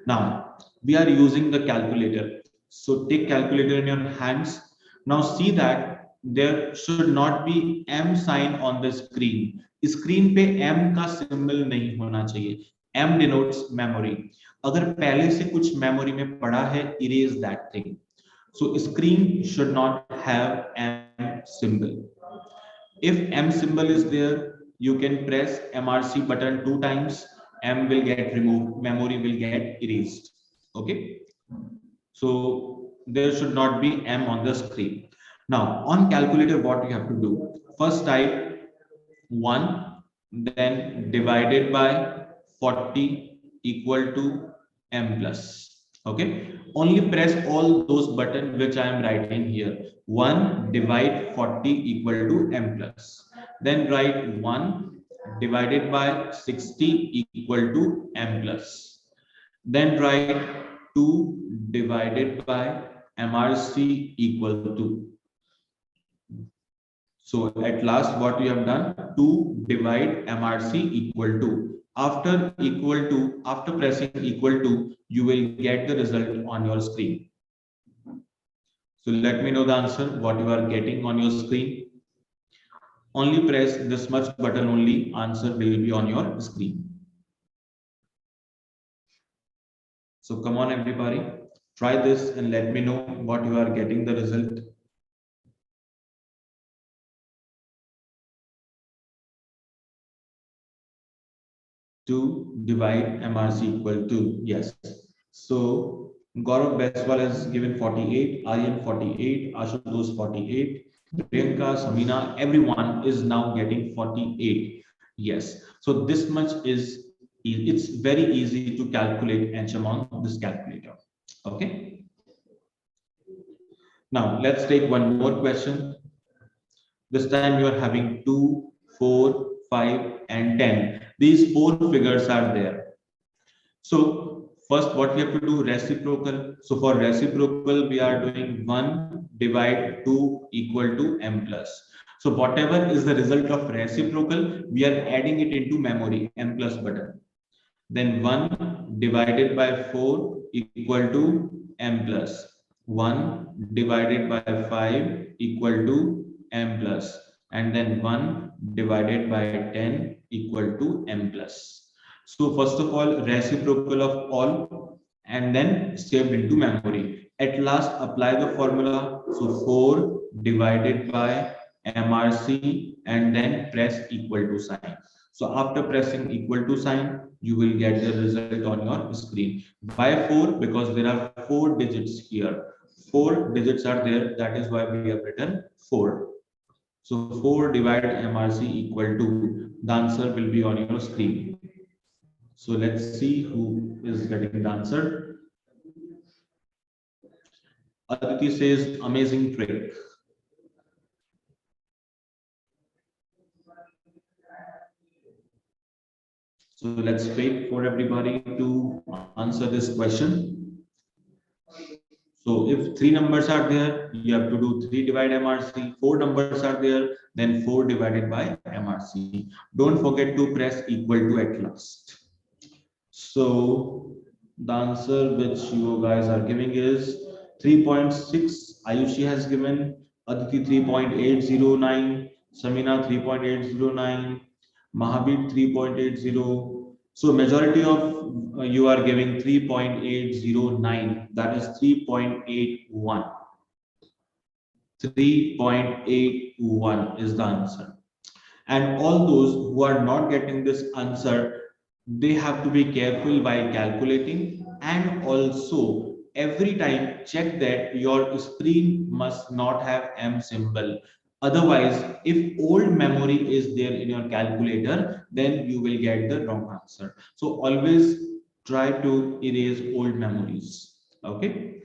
Now we are using the calculator. So take calculator in your hands. Now see that there should not be M sign on the screen. Screen पे M का symbol नहीं होना चाहिए. M denotes memory. अगर पहले से कुछ memory में पड़ा है, erase that thing. So screen should not have M symbol. If M symbol is there, you can press MRC button 2 times. M will get removed, memory will get erased. Okay. So there should not be M on the screen. Now on calculator, what you have to do? First type 1, then divided by 40 equal to M plus. Okay. Only press all those buttons which I am writing here. 1 divide 40 equal to M plus. Then write 1 divided by 60 equal to M plus. Then write 2 divided by MRC equal to. So at last what you have done, 2 divide MRC equal to. After pressing equal to, you will get the result on your screen. So let me know the answer, what you are getting on your screen. Only press this much button only, answer will be on your screen. So come on everybody, try this and let me know what you are getting the result. 2 divide MRC equal to, yes. So Gaurav Beswal has given 48, Aryan 48, Ashutosh 48, Priyanka, Samina, everyone is now getting 48. Yes. So this much is, it's very easy to calculate HM on this calculator. Okay. Now let's take one more question. This time you are having 2, 4, 5, and 10. These 4 figures are there. So first what we have to do, reciprocal. So for reciprocal, we are doing 1 divide 2 equal to M plus. So whatever is the result of reciprocal, we are adding it into memory, M plus button. Then 1 divided by 4 equal to M plus. 1 divided by 5 equal to M plus. And then 1 divided by 10 equal to M plus. So first of all, reciprocal of all and then saved into memory. At last, apply the formula. So 4 divided by MRC and then press equal to sign. So after pressing equal to sign, you will get the result on your screen. Why 4? Because there are 4 digits here. 4 digits are there. That is why we have written 4. So 4 divided MRC equal to, the answer will be on your screen. So let's see who is getting the answer. Aditi says, amazing trick. So let's wait for everybody to answer this question. So if 3 numbers are there, you have to do 3 divide MRC. 4 numbers are there, then 4 divided by MRC. Don't forget to press equal to at last. So the answer which you guys are giving is 3.6. Ayushi has given, Aditi 3.809, Samina 3.809, Mahabir 3.80. So majority of you are giving 3.809. That is 3.81. 3.81 is the answer. And all those who are not getting this answer, they have to be careful while calculating, and also every time check that your screen must not have M symbol. Otherwise, if old memory is there in your calculator, then you will get the wrong answer. So always try to erase old memories. Okay.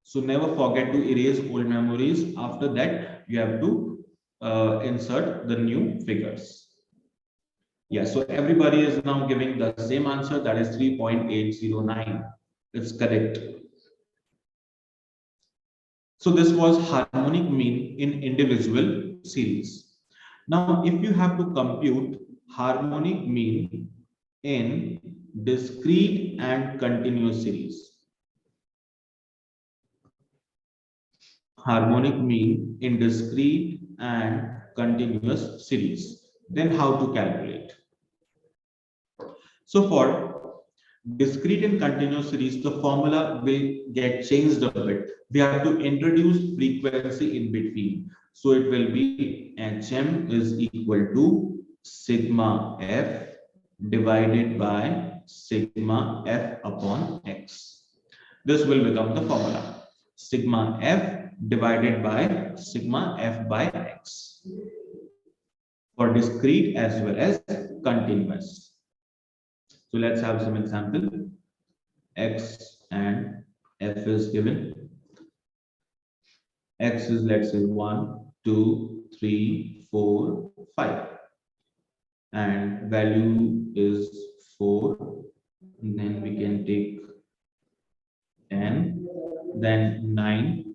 So never forget to erase old memories. After that, you have to insert the new figures. Yeah, so everybody is now giving the same answer, that is 3.809. It's correct. So this was harmonic mean in individual series. Now, if you have to compute harmonic mean in discrete and continuous series, harmonic mean in discrete and continuous series, then how to calculate? So for discrete and continuous series, the formula will get changed a bit. We have to introduce frequency in between. So it will be Hm is equal to sigma f divided by sigma f upon x. This will become the formula. Sigma f divided by sigma f by x for discrete as well as continuous. So let's have some example. X and f is given. X is, let's say, 1, 2, 3, 4, 5, and value is 4. And then we can take 10, then 9,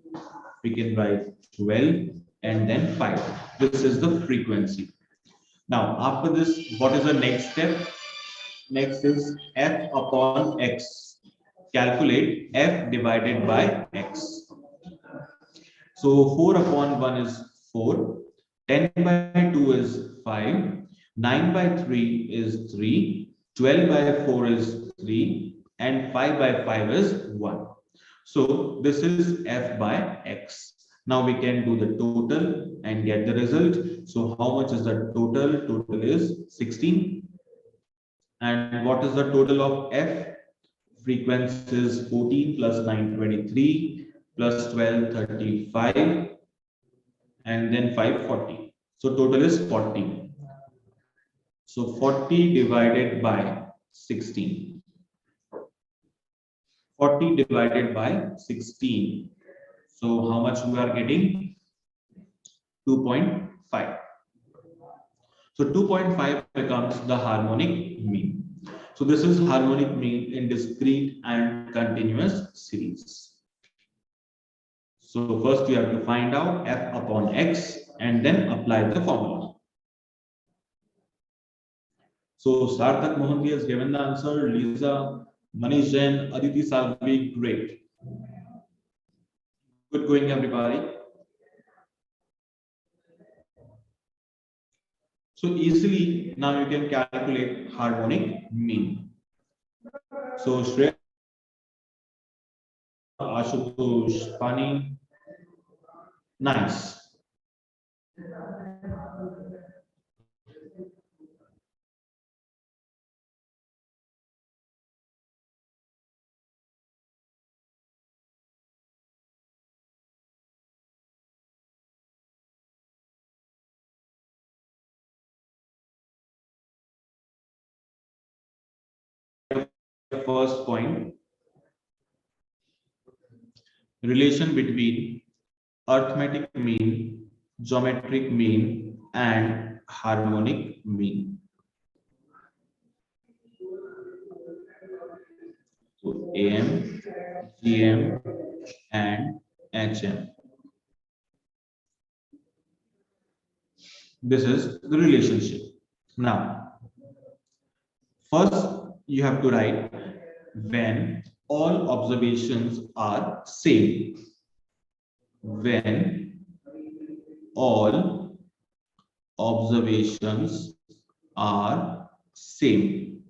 we can write 12, and then 5. This is the frequency. Now, after this, what is the next step? Next is f upon x. Calculate f divided by x. So 4 upon 1 is 4, 10 by 2 is 5, 9 by 3 is 3, 12 by 4 is 3, and 5 by 5 is 1. So this is f by x. Now we can do the total and get the result. So how much is the total? Total is 16. And what is the total of f? Frequency is 14 plus 9, 23, plus 12, 35, and then 5, 40. So total is 40. So 40 divided by 16. 40 divided by 16. So how much we are getting? 2.5. So 2.5 becomes the harmonic mean. So this is harmonic mean in discrete and continuous series. So first you have to find out f upon x and then apply the formula. So Sarthak Mohanty has given the answer. Lisa, Manish Jain, Aditi Salvi, great. Good going, everybody. So easily now you can calculate harmonic mean. So Shreya, Ashutosh, Pani, nice. First point, relation between arithmetic mean, geometric mean, and harmonic mean. So AM, GM, and HM. This is the relationship. Now, first you have to write when all observations are same. When all observations are same,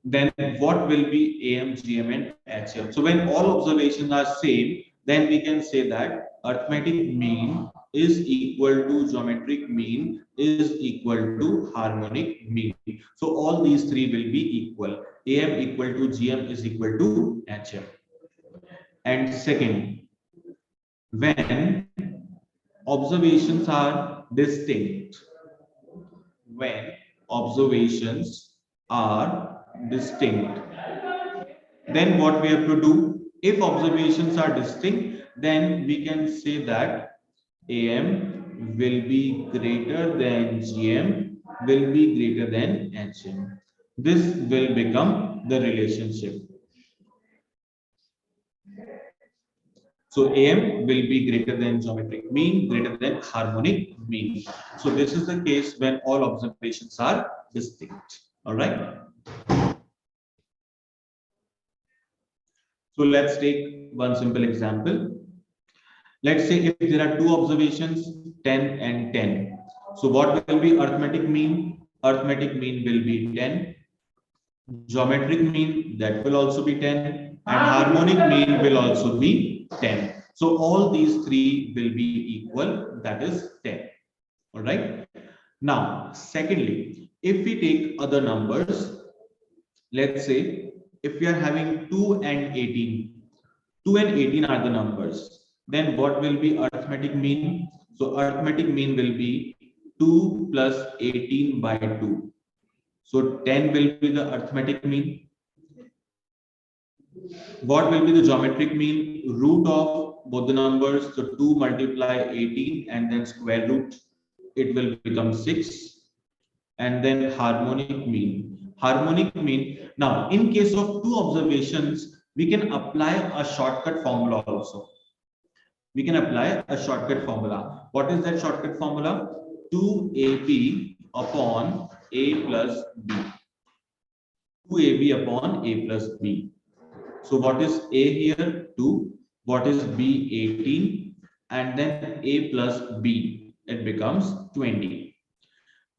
then what will be AM, GM, and HM? So when all observations are same, then we can say that arithmetic mean is equal to geometric mean is equal to harmonic mean. So all these three will be equal. AM equal to GM is equal to HM. And second, when observations are distinct, when observations are distinct, then what we have to do? If observations are distinct, then we can say that AM will be greater than GM will be greater than HM. This will become the relationship. So AM will be greater than geometric mean, greater than harmonic mean. So this is the case when all observations are distinct. All right. So let's take one simple example. Let's say if there are two observations, 10 and 10. So what will be arithmetic mean? Arithmetic mean will be 10. Geometric mean, that will also be 10. And harmonic mean will also be 10. So all these three will be equal, that is 10. All right. Now, secondly, if we take other numbers, let's say if we are having 2 and 18, 2 and 18 are the numbers, then what will be arithmetic mean? So arithmetic mean will be 2 plus 18 by 2. So 10 will be the arithmetic mean. What will be the geometric mean? Root of both the numbers. So 2 multiply 18 and then square root. It will become 6. And then harmonic mean. Harmonic mean. Now, in case of two observations, we can apply a shortcut formula also. We can apply a shortcut formula. What is that shortcut formula? 2ab upon a plus b. 2ab upon a plus b. So what is a here? 2. What is b? 18. And then a plus b. It becomes 20.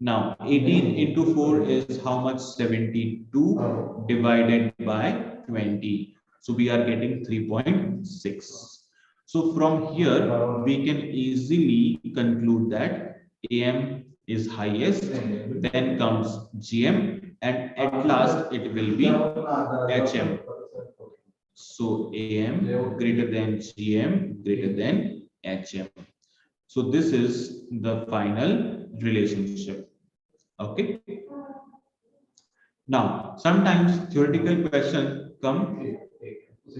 Now 18 into 4 is how much? 72 divided by 20. So we are getting 3.6. So from here we can easily conclude that AM is highest, then comes GM, and at last it will be HM. So AM greater than GM greater than HM. So this is the final relationship. Okay. Now, sometimes theoretical questions come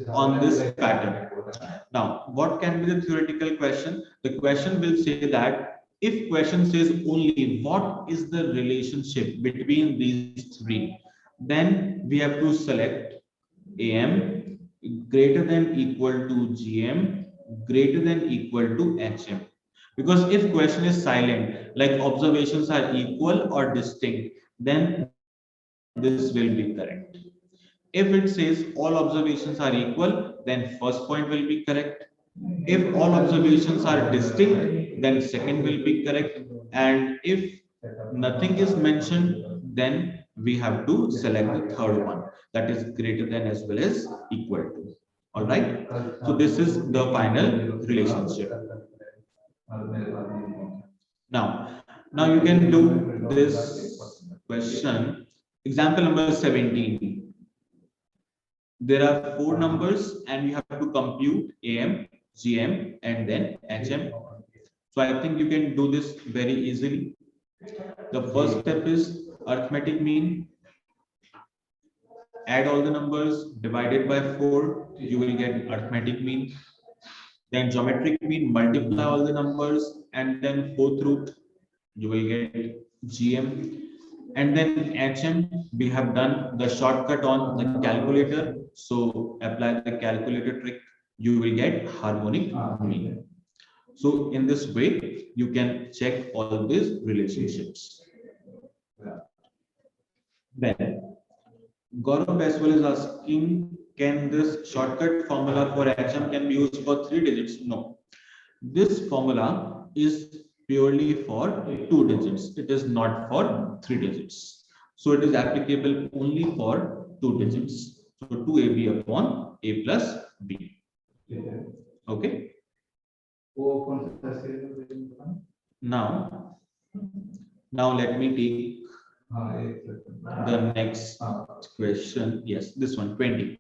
on this pattern. Now, what can be the theoretical question? The question will say that if question says only what is the relationship between these three, then we have to select AM greater than equal to GM greater than equal to HM. Because if question is silent, like observations are equal or distinct, then this will be correct. If it says all observations are equal, then first point will be correct. If all observations are distinct, then second will be correct. And if nothing is mentioned, then we have to select the third one, that is greater than as well as equal to. All right. So this is the final relationship. Now you can do this question. Example number 17. There are four numbers and you have to compute AM, GM, and then HM. So I think you can do this very easily. The first step is arithmetic mean. Add all the numbers divided by 4, you will get arithmetic mean. Then geometric mean, multiply all the numbers and then fourth root, you will get GM. And then HM, we have done the shortcut on the calculator. So apply the calculator trick, you will get harmonic mean. So in this way, you can check all these relationships. Then Gaurav as well is asking, can this shortcut formula for HM can be used for 3 digits? No. This formula is purely for 2 digits. It is not for 3 digits. So it is applicable only for 2 digits. So 2ab upon a plus b. Okay. Now let me take the next question. Yes, this one, 20.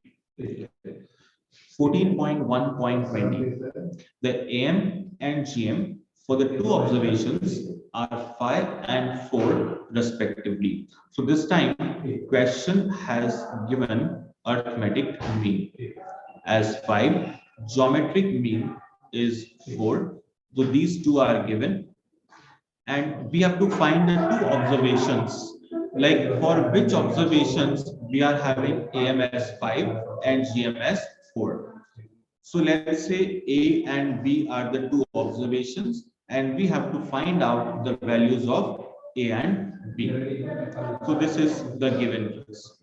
14.1.20. The AM and GM for the two observations are 5 and 4 respectively. So this time question has given arithmetic mean as 5, geometric mean is 4. So these two are given. and we have to find the two observations, like for which observations we are having AMS 5 and GMS 4. So let's say A and B are the two observations, and we have to find out the values of A and B. So this is the given case.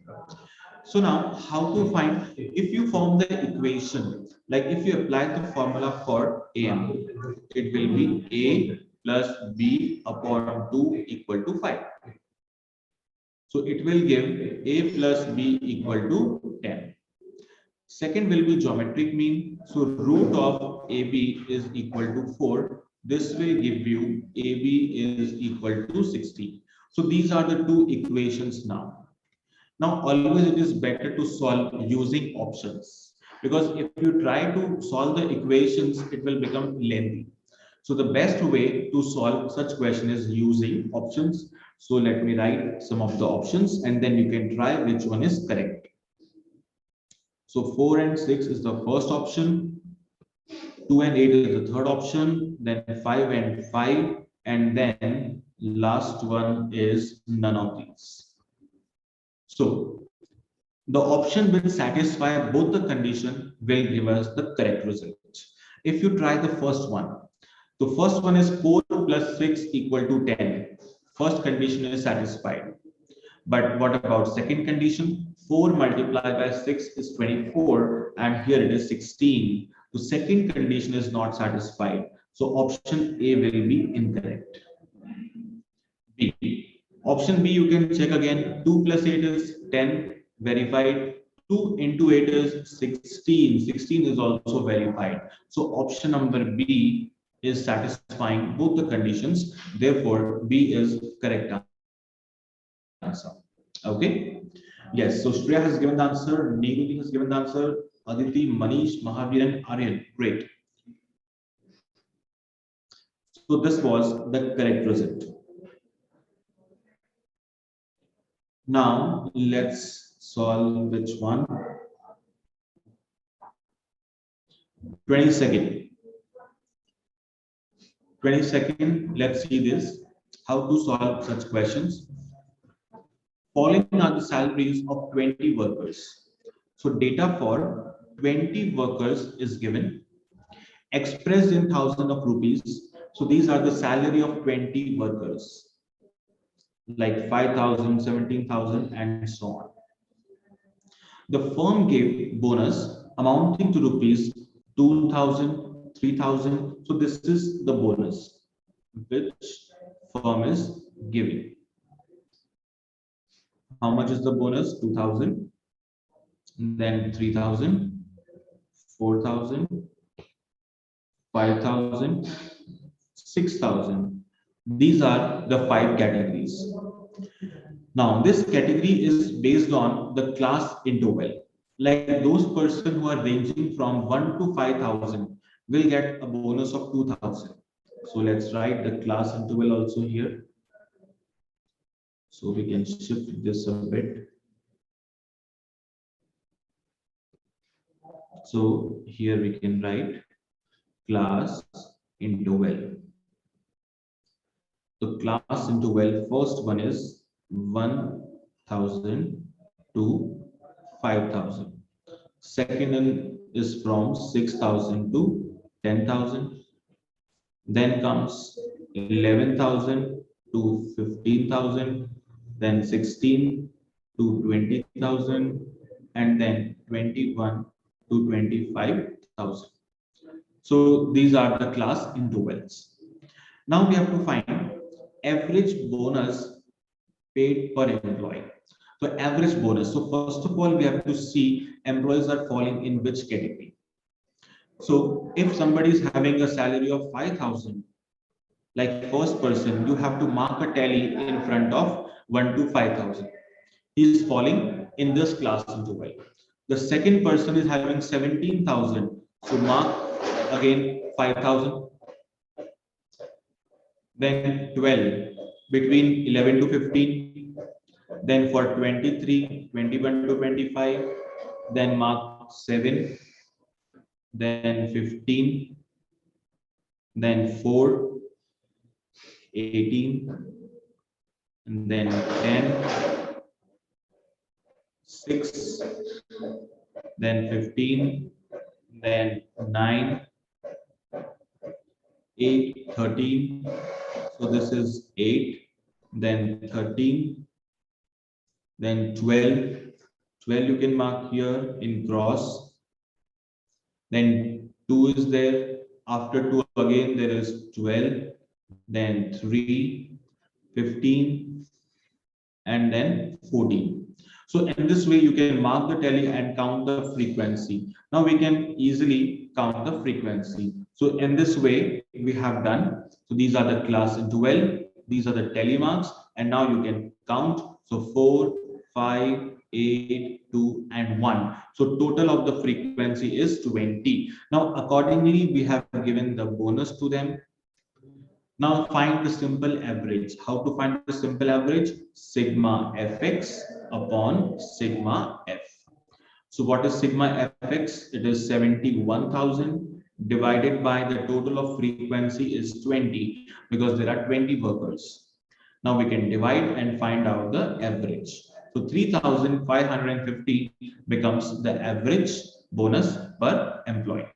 So now how to find, if you form the equation, like if you apply the formula for AM, it will be A plus B upon 2 equal to 5. So it will give A plus B equal to 10. Second will be geometric mean. So root of AB is equal to 4. This will give you AB is equal to 16. So these are the two equations now. Now, always it is better to solve using options, because if you try to solve the equations, it will become lengthy. So the best way to solve such question is using options. So let me write some of the options and then you can try which one is correct. So 4 and 6 is the first option, 2 and 8 is the third option, then 5 and 5, and then last one is none of these. So the option will satisfy both the condition will give us the correct result. If you try the first one, the first one is 4 plus 6 equal to 10. First condition is satisfied. But what about second condition? 4 multiplied by 6 is 24 and here it is 16. The second condition is not satisfied. So option A will be incorrect. B. Option B, you can check again. 2 plus 8 is 10, verified. 2 into 8 is 16. 16 is also verified. So option number B is satisfying both the conditions. Therefore, B is correct answer. Okay. Yes. So Shreya has given the answer. Niguli has given the answer. Aditi, Manish, Mahavir, and Aryan. Great. So this was the correct result. Now let's solve which one? 22nd. 22nd, let's see this. How to solve such questions. Following are the salaries of 20 workers. So data for 20 workers is given, expressed in thousand of rupees. So these are the salary of 20 workers, like 5,000, 17,000, and so on. The firm gave bonus amounting to rupees 2,000, 3,000. So this is the bonus which firm is giving. How much is the bonus? 2,000, then 3,000, 4,000, 5,000, 6,000. These are the 5 categories. Now, this category is based on the class interval. Like those persons who are ranging from 1 to 5,000 will get a bonus of 2,000. So let's write the class interval also here. So we can shift this a bit. So here we can write class interval. The class interval, first one is 1,000 to 5,000. Second one is from 6,000 to 10,000. Then comes 11,000 to 15,000. Then 16 to 20,000. And then 21 to 25,000. So these are the class intervals. Now we have to find average bonus paid per employee. So average bonus. So first of all, we have to see employees are falling in which category. So if somebody is having a salary of 5,000, like first person, you have to mark a tally in front of 1 to 5,000. He is falling in this class interval. The second person is having 17,000. So mark again 5,000. Then 12, between 11 to 15. Then for 23, 21 to 25. Then mark 7. Then 15. Then 4. 18, and then 10, 6, then 15, then 9, 8, 13. So this is 8, then 13, then 12. 12 you can mark here in cross. Then 2 is there. After 2 again there is 12, then 3, 15, and then 14. So in this way you can mark the tally and count the frequency. Now we can easily count the frequency. So in this way we have done. So these are the class 12, these are the tally marks, and now you can count. So 4, 5, 8, 2, and 1. So total of the frequency is 20. Now accordingly we have given the bonus to them. Now find the simple average. How to find the simple average? Sigma fx upon sigma f. So what is sigma fx? It is 71,000 divided by the total of frequency is 20 because there are 20 workers. Now we can divide and find out the average. So 3,550 becomes the average bonus per employee.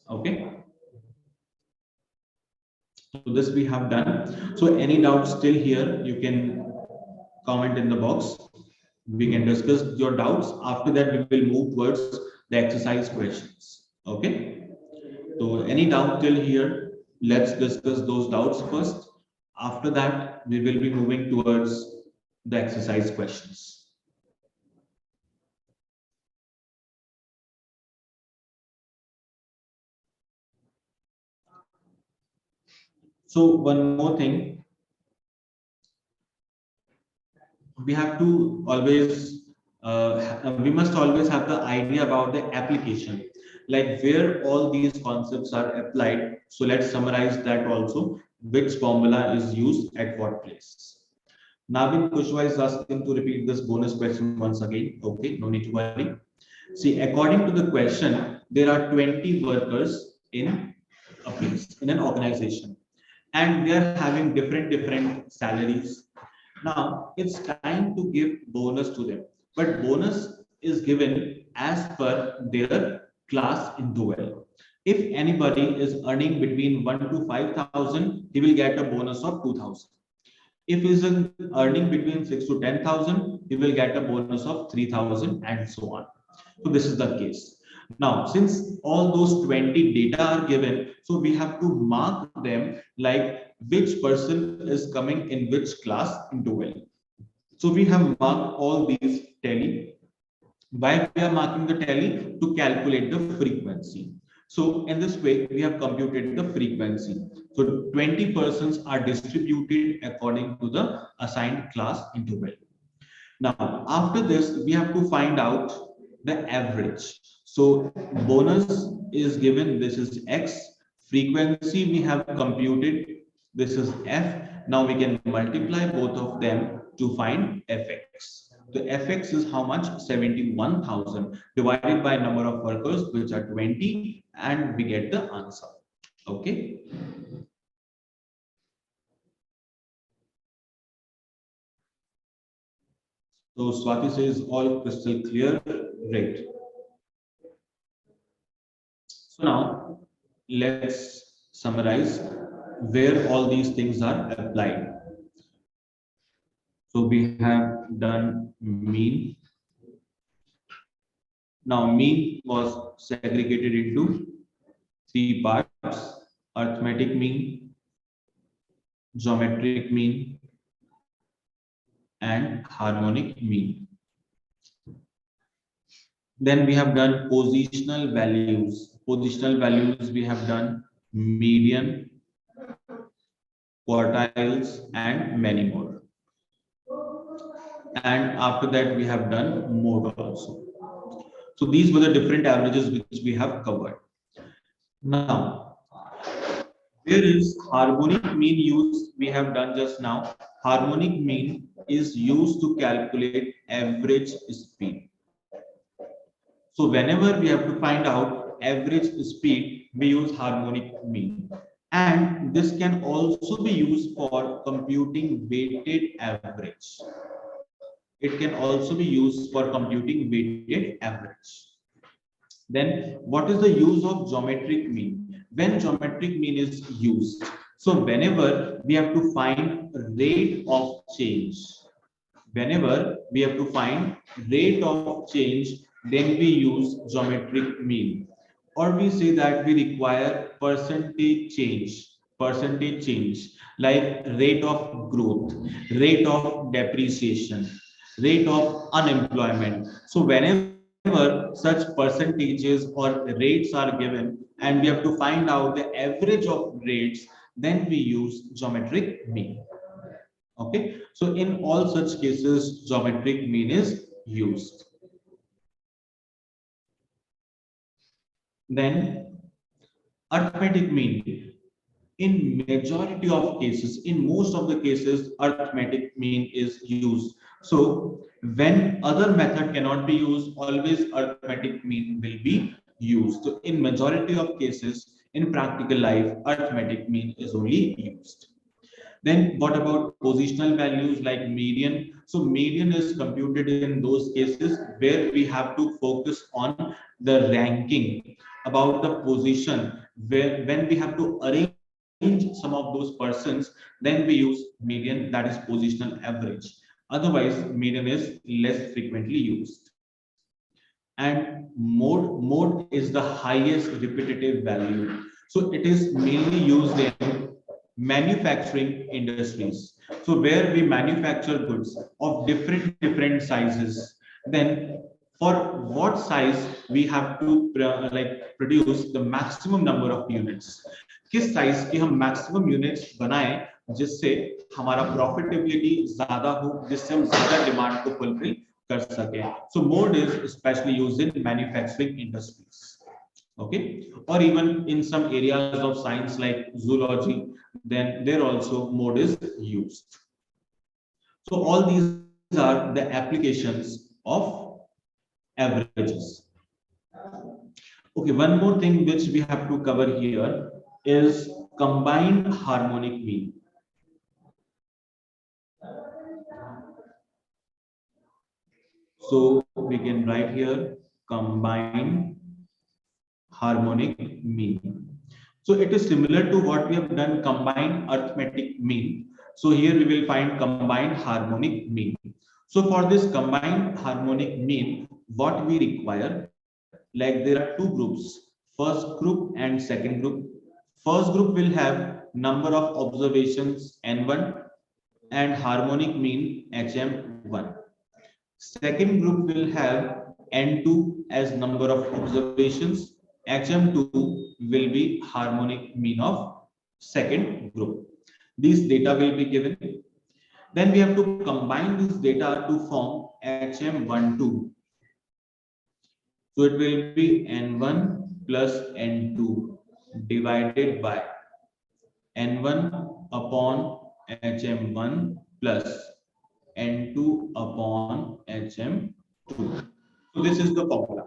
Okay. So this we have done. So any doubts still here, you can comment in the box. We can discuss your doubts. After that, we will move towards the exercise questions. Okay. So any doubt till here, let's discuss those doubts first. After that, we will be moving towards the exercise questions. So one more thing, we have to always we must always have the idea about the application, like where all these concepts are applied. So let's summarize that also, which formula is used at what place. Navin Kushwa is asking to repeat this bonus question once again. Okay, no need to worry. See, according to the question, there are 20 workers in a place, in an organization, and they are having different salaries. Now it's time to give bonus to them, but bonus is given as per their class in dual. If anybody is earning between 1 to 5,000, he will get a bonus of 2,000. If he is earning between 6 to 10,000, he will get a bonus of 3,000 and so on. So this is the case. Now, since all those 20 data are given, so we have to mark them like which person is coming in which class in dual. So we have marked all these tally. Why we are marking the tally? To calculate the frequency. So in this way, we have computed the frequency. So 20 persons are distributed according to the assigned class interval. Now, after this, we have to find out the average. So bonus is given, this is X. Frequency we have computed, this is F. Now we can multiply both of them to find Fx. The Fx is how much? 71,000 divided by number of workers, which are 20, and we get the answer. Okay. So Swati says all crystal clear. Great. So now let's summarize where all these things are applied. So we have done mean. Now mean was segregated into 3 parts: arithmetic mean, geometric mean, and harmonic mean. Then we have done positional values. Positional values we have done median, quartiles, and many more. And after that we have done mode also. So these were the different averages which we have covered. Now, where is harmonic mean used? We have done just now. Harmonic mean is used to calculate average speed. So whenever we have to find out average speed, we use harmonic mean. And this can also be used for computing weighted average. It can also be used for computing weighted average. Then what is the use of geometric mean? When geometric mean is used, so whenever we have to find rate of change, whenever we have to find rate of change, then we use geometric mean. Or we say that we require percentage change, like rate of growth, rate of depreciation, rate of unemployment. So whenever such percentages or rates are given and we have to find out the average of rates, then we use geometric mean. Okay, so in all such cases, geometric mean is used. Then arithmetic mean. In majority of cases, in most of the cases, arithmetic mean is used. So when other method cannot be used, always arithmetic mean will be used. So in majority of cases, in practical life, arithmetic mean is only used. Then what about positional values like median? So median is computed in those cases where we have to focus on the ranking about the position, where when we have to arrange some of those persons, then we use median, that is positional average. Otherwise, median is less frequently used. And mode is the highest repetitive value. So it is mainly used in manufacturing industries. So where we manufacture goods of different sizes, then for what size we have to like produce the maximum number of units. किस size के हम maximum units बनाएं जिससे हमारा profitability ज्यादा हो, जिससे हम ज्यादा डिमांड को फुलफिल कर सकें. So mode is especially used in manufacturing industries. Okay, or even in some areas of science like zoology, then there also mode is used. So all these are the applications of averages. Okay, one more thing which we have to cover here is combined harmonic mean. So we can write here combined harmonic mean. So it is similar to what we have done combined arithmetic mean. So here we will find combined harmonic mean. So for this combined harmonic mean, what we require, like there are two groups, first group and second group. First group will have number of observations n1 and harmonic mean hm1. Second group will have n2 as number of observations. hm2 will be harmonic mean of second group. These data will be given. Then we have to combine this data to form hm12. So it will be n1 plus n2 divided by n1 upon hm1 plus n2 upon hm2. So this is the formula.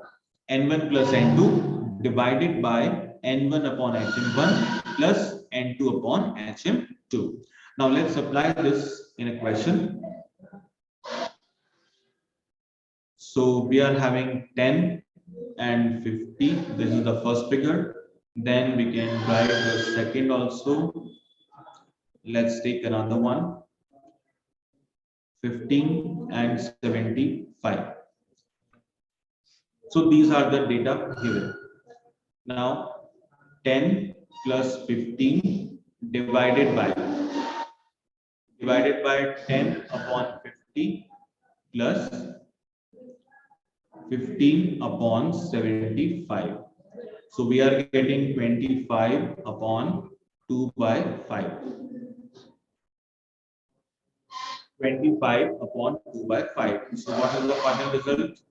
n1 plus n2 divided by n1 upon hm1 plus n2 upon hm2. Now let's apply this in a question. So we are having 10 and 50. This is the first figure. Then we can write the second also. Let's take another one. 15 and 75. So these are the data given. Now 10 plus 15 divided by 10 upon 50 plus 15 upon 75. So we are getting 25 upon 2 by 5. 25 upon 2 by 5. So what is the final result?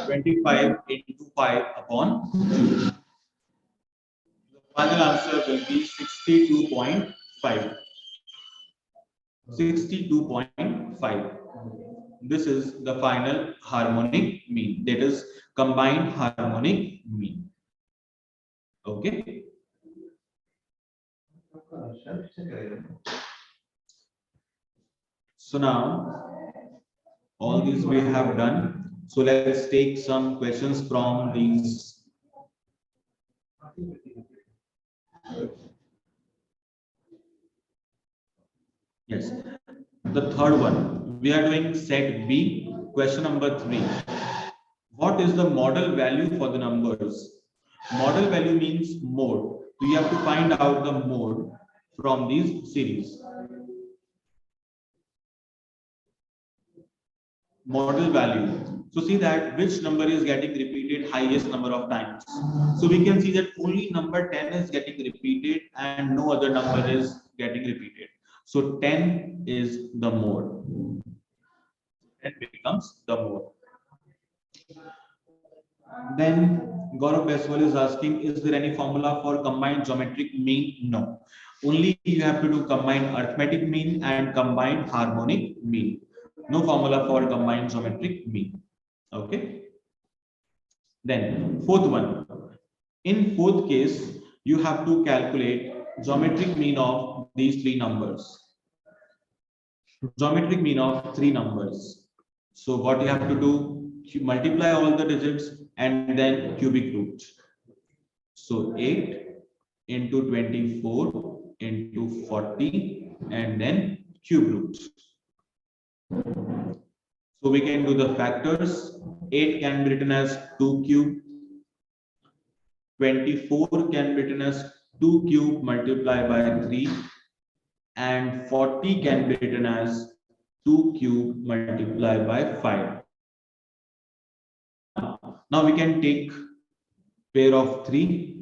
25 into 5 upon 2. The final answer will be 62.5. 62.5. this is the final harmonic mean, that is combined harmonic mean. Okay. So now all these we have done. So let's take some questions from these. Yes. The third one, we are doing set B, question number 3. What is the model value for the numbers? Model value means mode. So you have to find out the mode from these series. Model value. So see that which number is getting repeated highest number of times. So we can see that only number 10 is getting repeated and no other number is getting repeated. So 10 is the mode. 10 becomes the mode. Then Gaurav Beswal is asking, is there any formula for combined geometric mean? No. Only you have to do combined arithmetic mean and combined harmonic mean. No formula for combined geometric mean. Okay. Then fourth one. In fourth case, you have to calculate geometric mean of these three numbers. Geometric mean of three numbers. So what you have to do, you multiply all the digits and then cubic root. So 8 into 24 into 40 and then cube root. So we can do the factors. 8 can be written as 2 cube. 24 can be written as 2 cube multiplied by 3. And 40 can be written as 2 cube multiplied by 5. Now we can take pair of 3.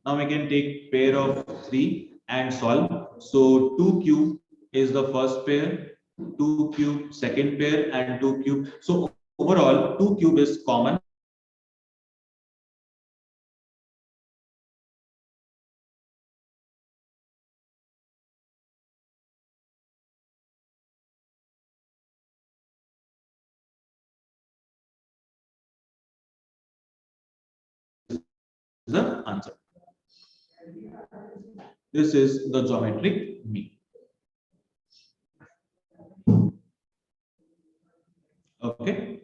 Now we can take pair of 3 and solve. So 2 cube is the first pair, 2 cube second pair, and 2 cube. So overall 2 cube is common. The answer. This is the geometric mean. Okay.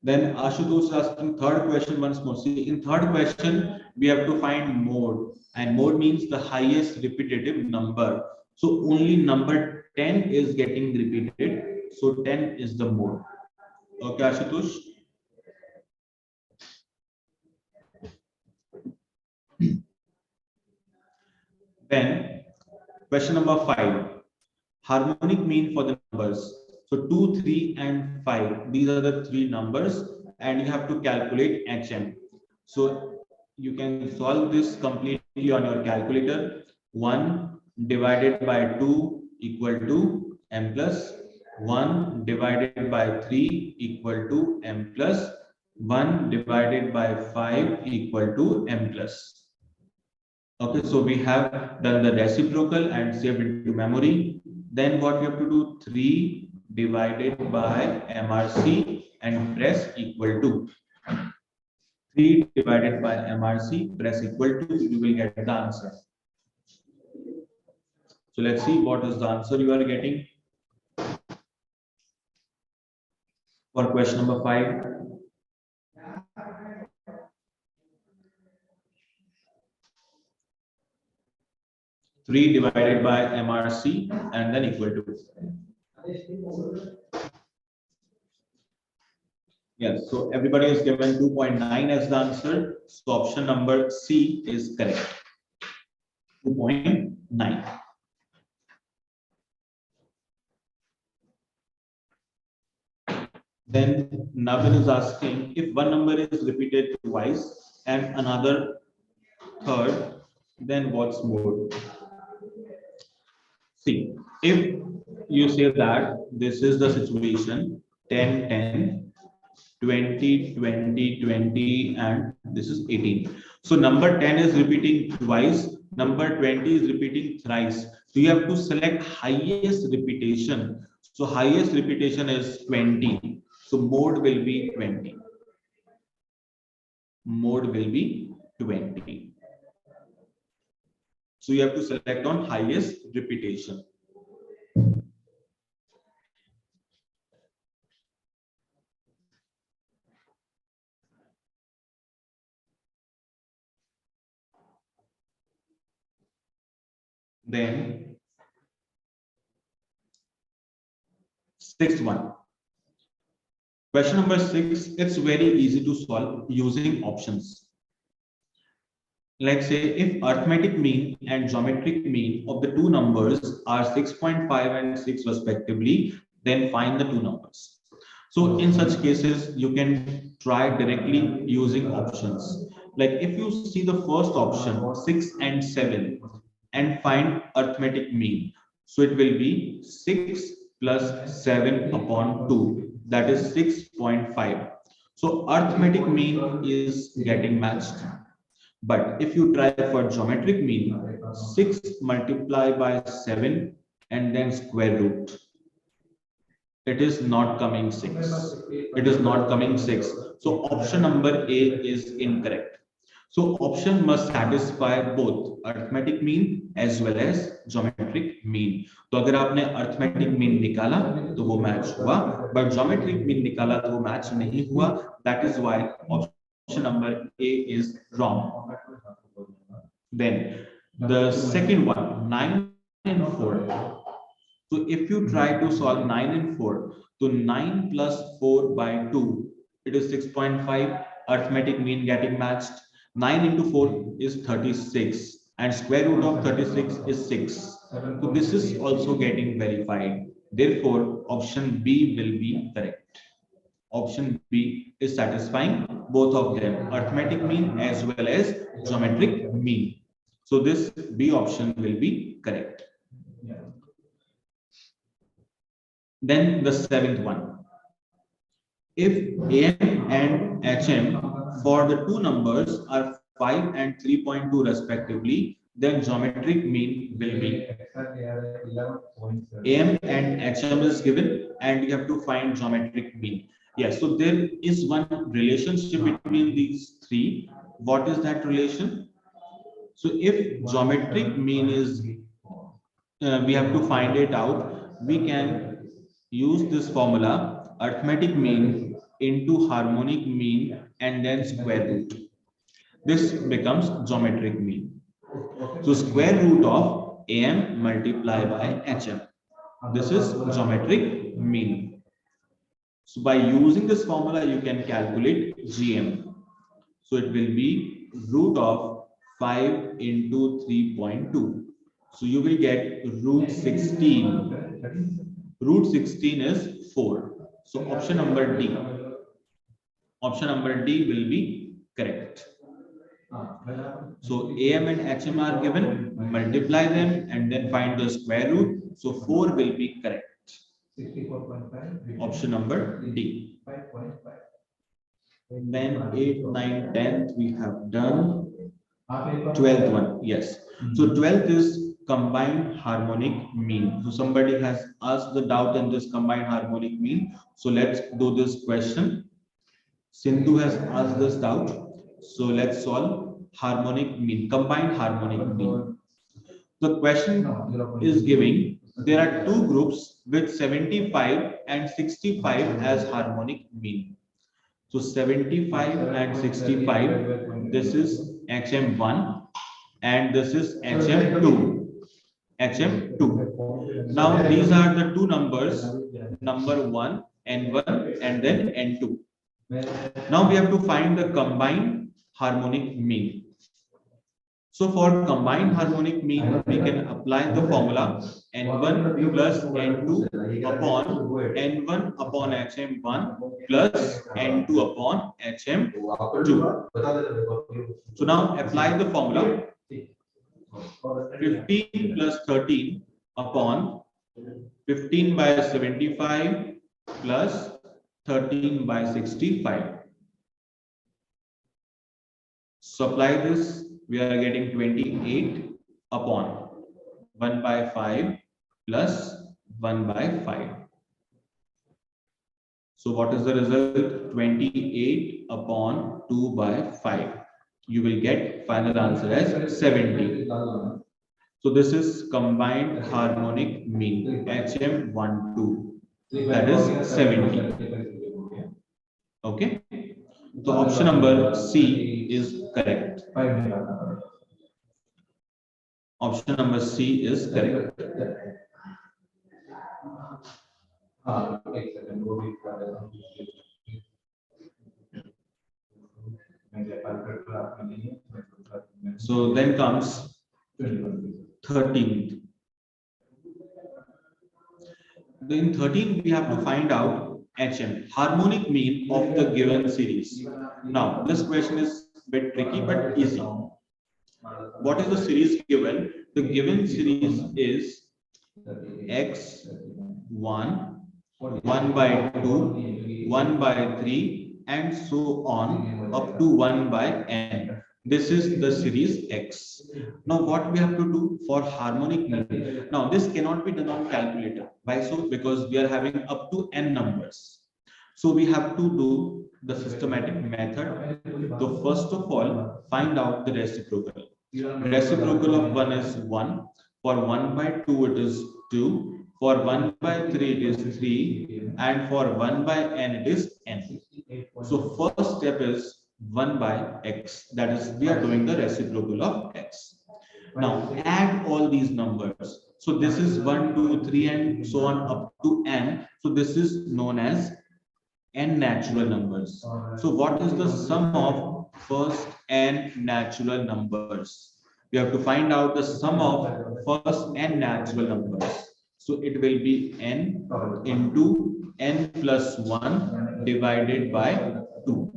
Then Ashutosh is asking third question once more. See, in third question, we have to find mode, and mode means the highest repetitive number. So only number 10 is getting repeated. So 10 is the mode. Okay, Ashutosh. Then question number 5. Harmonic mean for the numbers. So 2, 3, and 5. These are the three numbers, and you have to calculate HM. So you can solve this completely on your calculator. 1 divided by 2 equal to m plus 1 divided by 3 equal to m plus 1 divided by 5 equal to m plus. Okay, so we have done the reciprocal and saved into memory. Then what we have to do, 3 divided by MRC and press equal to. 3 divided by MRC, press equal to, you will get the answer. So let's see what is the answer you are getting for question number 5. 3 divided by MRC and then equal to. Yes, so everybody is given 2.9 as the answer. So option number C is correct. 2.9. Then Navin is asking, if one number is repeated twice and another third, then what's more? See, if you say that this is the situation 10, 10, 20, 20, 20, and this is 18. So number 10 is repeating twice, Number 20 is repeating thrice. So you have to select highest repetition. So highest repetition is 20. So mode will be 20. Mode will be 20. So you have to select on highest repetition. Then sixth one. Question number 6, it's very easy to solve using options. Let's say if arithmetic mean and geometric mean of the two numbers are 6.5 and 6 respectively, then find the two numbers. So in such cases, you can try directly using options. Like if you see the first option, 6 and 7, and find arithmetic mean. So it will be 6 plus 7 upon 2, that is 6.5. So arithmetic mean is getting matched. But if you try for geometric mean, 6 multiplied by 7 and then square root, it is not coming 6. It is not coming 6. So option number A is incorrect. So option must satisfy both arithmetic mean as well as geometric mean. तो अगर आपने arithmetic mean निकाला तो वो match हुआ, but geometric mean निकाला तो वो match नहीं हुआ. That is why option number A is wrong. Then the second one, 9 and 4. So if you try to solve 9 and 4, so 9 plus 4 by 2, it is 6.5, arithmetic mean getting matched. 9 into 4 is 36 and square root of 36 is 6. So this is also getting verified. Therefore, option B will be correct. Option B is satisfying both of them, arithmetic mean as well as geometric mean. So this B option will be correct. Then the seventh one. If AM and HM for the two numbers are 5 and 3.2 respectively, then geometric mean will be AM and HM is given and you have to find geometric mean. Yes, so there is one relationship between these three. What is that relation? So if geometric mean is, we have to find it out, we can use this formula, arithmetic mean into harmonic mean and then square root. This becomes geometric mean. So square root of AM multiplied by HM. This is geometric mean. So by using this formula, you can calculate GM. So it will be root of 5 into 3.2. So you will get root 16. Root 16 is 4. So option number D. Option number D will be correct. So AM and HM are given, multiply them and then find the square root. So 4 will be correct. Option number D. Then 8, 9, 10th we have done. 12th one, yes. So 12th is combined harmonic mean. So somebody has asked the doubt in this combined harmonic mean. So let's do this question. Sindhu has asked this doubt. So let's solve harmonic mean, combined harmonic mean. The question is giving there are two groups with 75 and 65 as harmonic mean. So 75 and 65, this is HM1 and this is HM2. HM2. Now these are the two numbers, number 1, N1 and then N2. Now we have to find the combined harmonic mean. So for combined harmonic mean, we can apply the formula N1 plus N2 upon N1 upon HM1 plus N2 upon HM2. So now apply the formula 15 plus 13 upon 15 by 75 plus 13 by 65. So apply this, we are getting 28 upon 1 by 5 plus 1 by 5. So what is the result? 28 upon 2 by 5. You will get final answer as 70. So this is combined harmonic mean HM12. That is 70. Okay. So option number C is correct. Option number C is correct. So then comes 13th. In 13, we have to find out HM, harmonic mean of the given series. Now, this question is a bit tricky but easy. What is the series given? The given series is x1, 1 by 2, 1 by 3, and so on up to 1 by n. This is the series X. Now, what we have to do for harmonic mean? Now, this cannot be done on calculator. Why so? Because we are having up to n numbers. So we have to do the systematic method. So first of all, find out the reciprocal. Reciprocal of 1 is 1. For 1 by 2, it is 2. For 1 by 3, it is 3. And for 1 by n, it is n. So first step is 1 by x. That is, we are doing the reciprocal of x. Now add all these numbers. So this is 1, 2, 3, and so on up to n. So this is known as n natural numbers. So what is the sum of first n natural numbers? We have to find out the sum of first n natural numbers. So it will be n into n plus 1 divided by 2.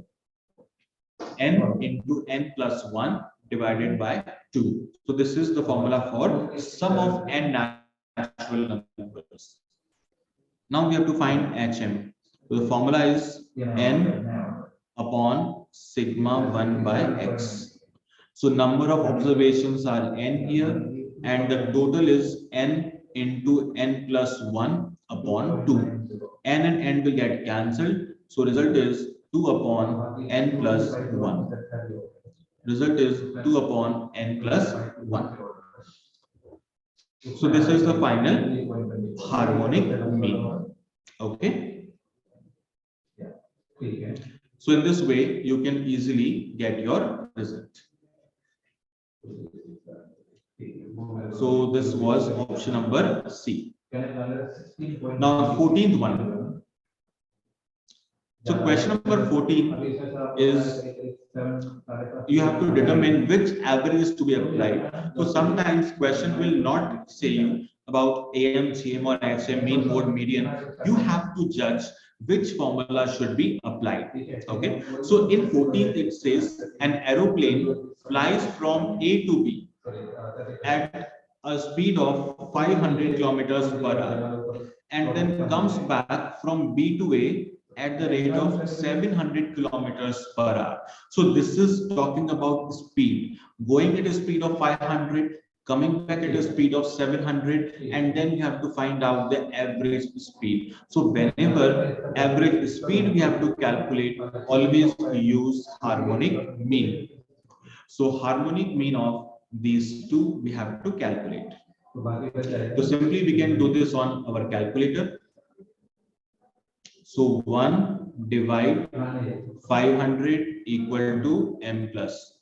N into n plus 1 divided by 2. So this is the formula for sum of n natural numbers. Now we have to find HM. So the formula is n upon sigma 1 by x. So number of observations are n here, and the total is n into n plus 1 upon 2. N and n will get cancelled. So result is 2 upon n plus 1. Result is 2 upon n plus 1. So this is the final harmonic mean. Okay. So in this way, you can easily get your result. So this was option number C. Now 14th one. So question number 14 is you have to determine which average is to be applied. So sometimes question will not say you about AM, GM or HM, mean, mode, median. You have to judge which formula should be applied. Okay. So in 14th it says an aeroplane flies from A to B at a speed of 500 kilometers per hour and then comes back from B to A at the rate of 700 kilometers per hour. So this is talking about speed, going at a speed of 500, coming back at a speed of 700, and then you have to find out the average speed. So whenever average speed we have to calculate, always use harmonic mean. So harmonic mean of these two we have to calculate. So simply we can do this on our calculator. So 1 divide 500 equal to m plus.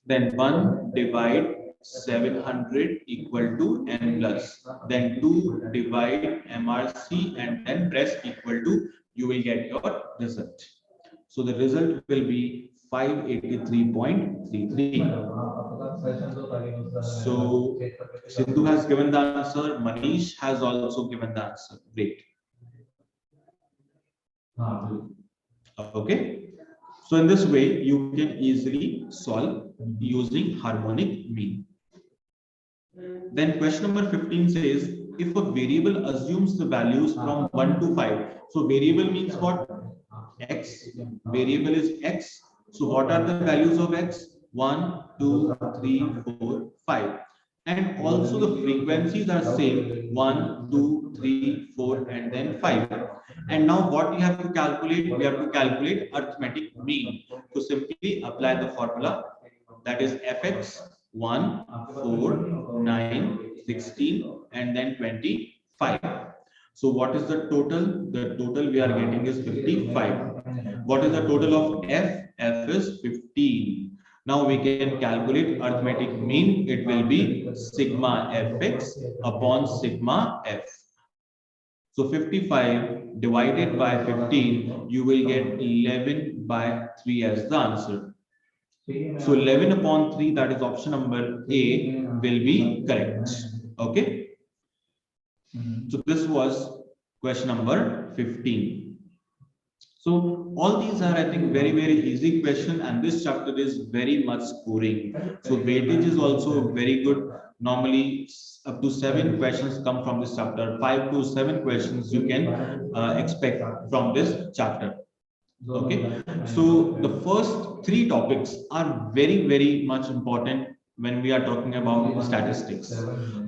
Then 1 divide 700 equal to n plus. Then 2 divide MRC and then rest equal to, you will get your result. So the result will be 583.33. So Sindhu has given the answer. Manish has also given the answer. Great. Okay. So in this way, you can easily solve using harmonic mean. Then question number 15 says, if a variable assumes the values from 1 to 5. So variable means what? X. Variable is X. So what are the values of X? 1, 2, 3, 4, 5. And also the frequencies are same, 1, 2, 3, 4, and then 5. And now what we have to calculate? We have to calculate arithmetic mean. So simply apply the formula, that is fx 1, 4, 9, 16, and then 25. So what is the total? The total we are getting is 55. What is the total of f? F is 15. Now we can calculate arithmetic mean. It will be sigma fx upon sigma f. So 55 divided by 15, you will get 11 by 3 as the answer. So 11 upon 3, that is option number A, will be correct. Okay. So this was question number 15. So all these are, I think, very easy question, and this chapter is very much scoring. So weightage is also very good. Normally up to 7 questions come from this chapter. 5 to 7 questions you can expect from this chapter. Okay, so the first 3 topics are very much important when we are talking about statistics.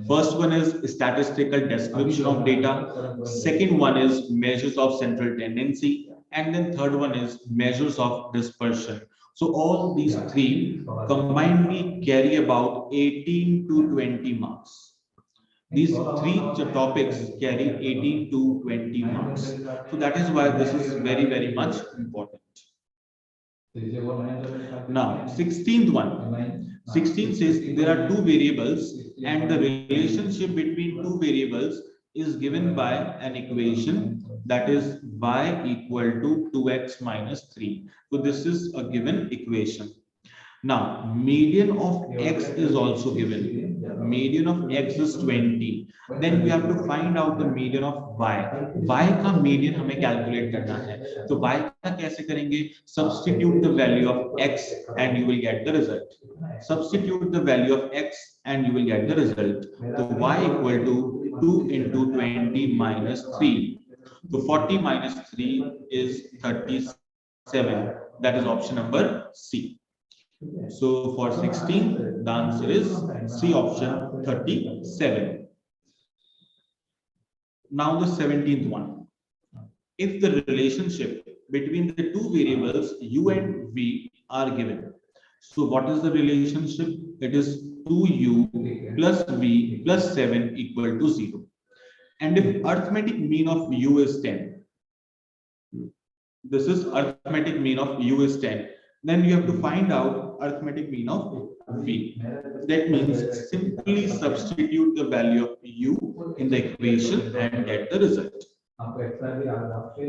First one is statistical description of data. Second one is measures of central tendency, and then third one is measures of dispersion. So all these 3 combinedly carry about 18 to 20 marks. These 3 topics carry 18 to 20 marks. So that is why this is very much important. Now, 16th one. 16 says there are 2 variables and the relationship between 2 variables is given by an equation, that is y equal to 2x minus 3. So this is a given equation. Now, median of x is also given. Median of x is 20. Then we have to find out the median of y. Y का median हमें calculate करना है. तो y का कैसे करेंगे? Substitute the value of x and you will get the result. Substitute the value of x and you will get the result. So y equal to 2 into 20 minus 3. So 40 minus 3 is 37. That is option number C. So for 16, the answer is C option 37. Now the 17th one. If the relationship between the 2 variables u and v are given. So what is the relationship? It is 2u plus v plus 7 equal to 0. And if arithmetic mean of u is 10, this is arithmetic mean of u is 10, then you have to find out arithmetic mean of v. That means simply substitute the value of u in the equation and get the result.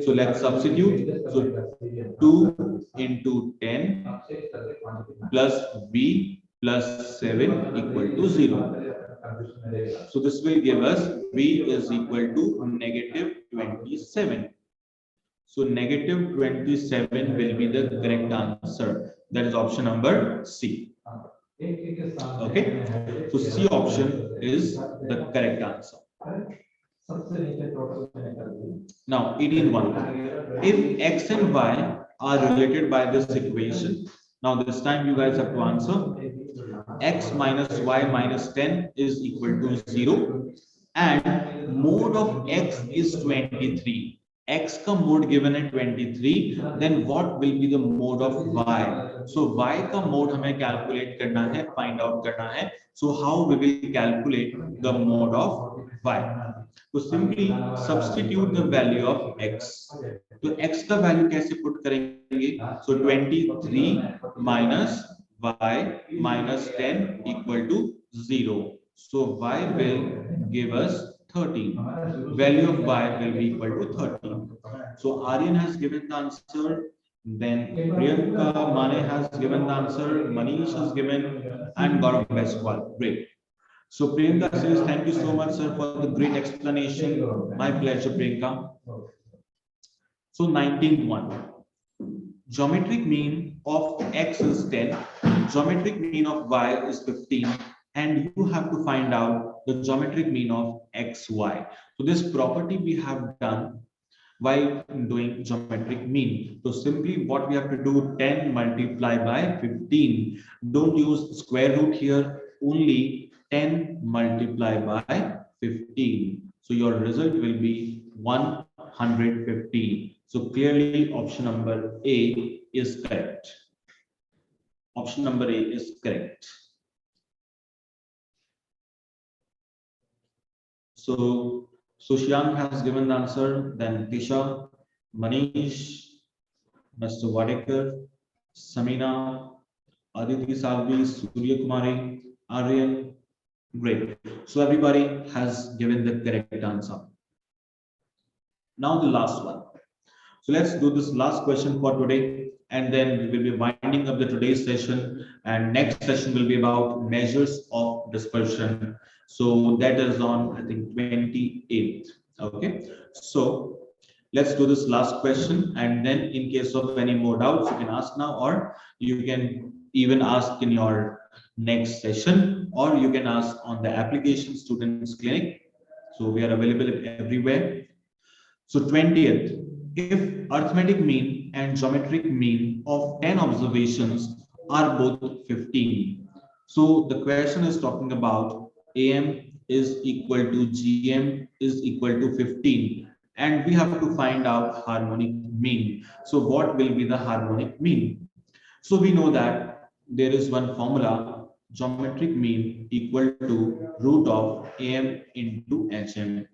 So let's substitute. So 2 into 10 plus v plus 7 equal to 0. So this will give us v is equal to negative 27. So negative 27 will be the correct answer. That is option number C. Okay. So C option is the correct answer. Now 18.1. If x and y are related by this equation, now this time you guys have to answer. X minus y minus 10 is equal to 0 and mode of x is 23. X का mode given है 23, then what will be the mode of y? So y का mode हमें calculate करना है, find out करना है. So how we will calculate the mode of y? So simply substitute the value of x. तो x का value कैसे put करेंगे? So 23 minus y minus 10 equal to 0. So y will give us 13. Value of y will be equal to 13. So Aryan has given the answer. Then Priyanka Mane has given the answer. Manish has given, and Gaurav Beswal. Great. So Priyanka says, thank you so much, sir, for the great explanation. My pleasure, Priyanka. So 19th one. Geometric mean of x is 10. Geometric mean of y is 15. And you have to find out the geometric mean of xy. So this property we have done while doing geometric mean. So simply what we have to do, 10 multiply by 15. Don't use square root here. only 10 multiplied by 15. So your result will be 115. So clearly option number A is correct. Option number A is correct. So Sushyant has given the answer, then Tisha, Manish, Mr. Wadekar, Samina, Aditi Salvi, Surya Kumari, Aryan. Great. So everybody has given the correct answer. Now the last one. So let's do this last question for today, and then we will be winding up the today's session. And next session will be about measures of dispersion. So that is on, I think, 28th. Okay. So let's do this last question, and then in case of any more doubts, you can ask now, or you can even ask in your next session, or you can ask on the application students clinic. So we are available everywhere. So 20th, if arithmetic mean and geometric mean of 10 observations are both 15. So the question is talking about AM is equal to GM is equal to 15, and we have to find out harmonic mean. So what will be the harmonic mean? So we know that there is one formula, geometric mean equal to root of AM into HM.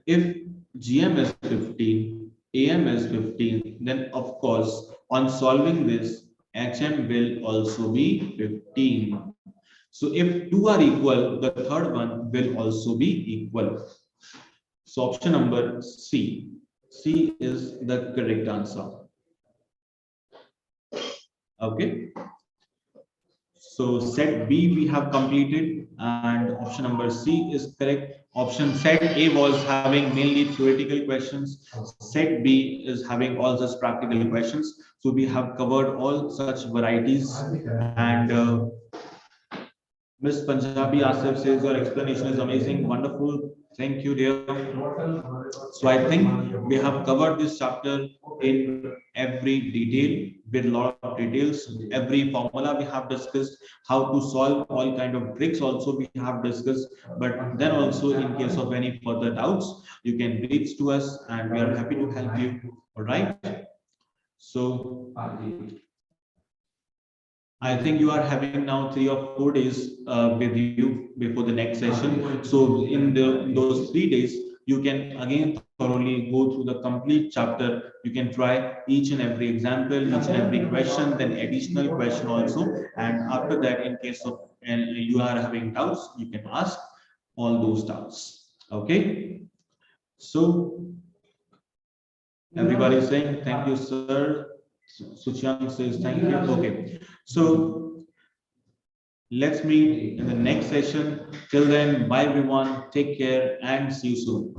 If GM is 15, AM is 15, then of course, on solving this, HM will also be 15. So if two are equal, the third one will also be equal. So option number C. C is the correct answer. Okay. So set B we have completed, and option number C is correct. Option set A was having mainly theoretical questions. Set B is having all such practical questions. So we have covered all such varieties. And Miss Punjabi Asif says your explanation is amazing, wonderful. Thank you, dear. So I think we have covered this chapter in every detail with a lot of details. Every formula we have discussed, how to solve all kind of tricks also we have discussed. But then also in case of any further doubts, you can reach to us and we are happy to help you. All right. So I think you are having now 3 or 4 days with you before the next session. So in those 3 days, you can again thoroughly go through the complete chapter. You can try each and every example, each and every question, then additional question also. And after that, in case of and you are having doubts, you can ask all those doubts. Okay. So everybody is saying thank you, sir. Suchang says thank you. Okay. So let's meet in the next session. Till then, bye everyone. Take care and see you soon.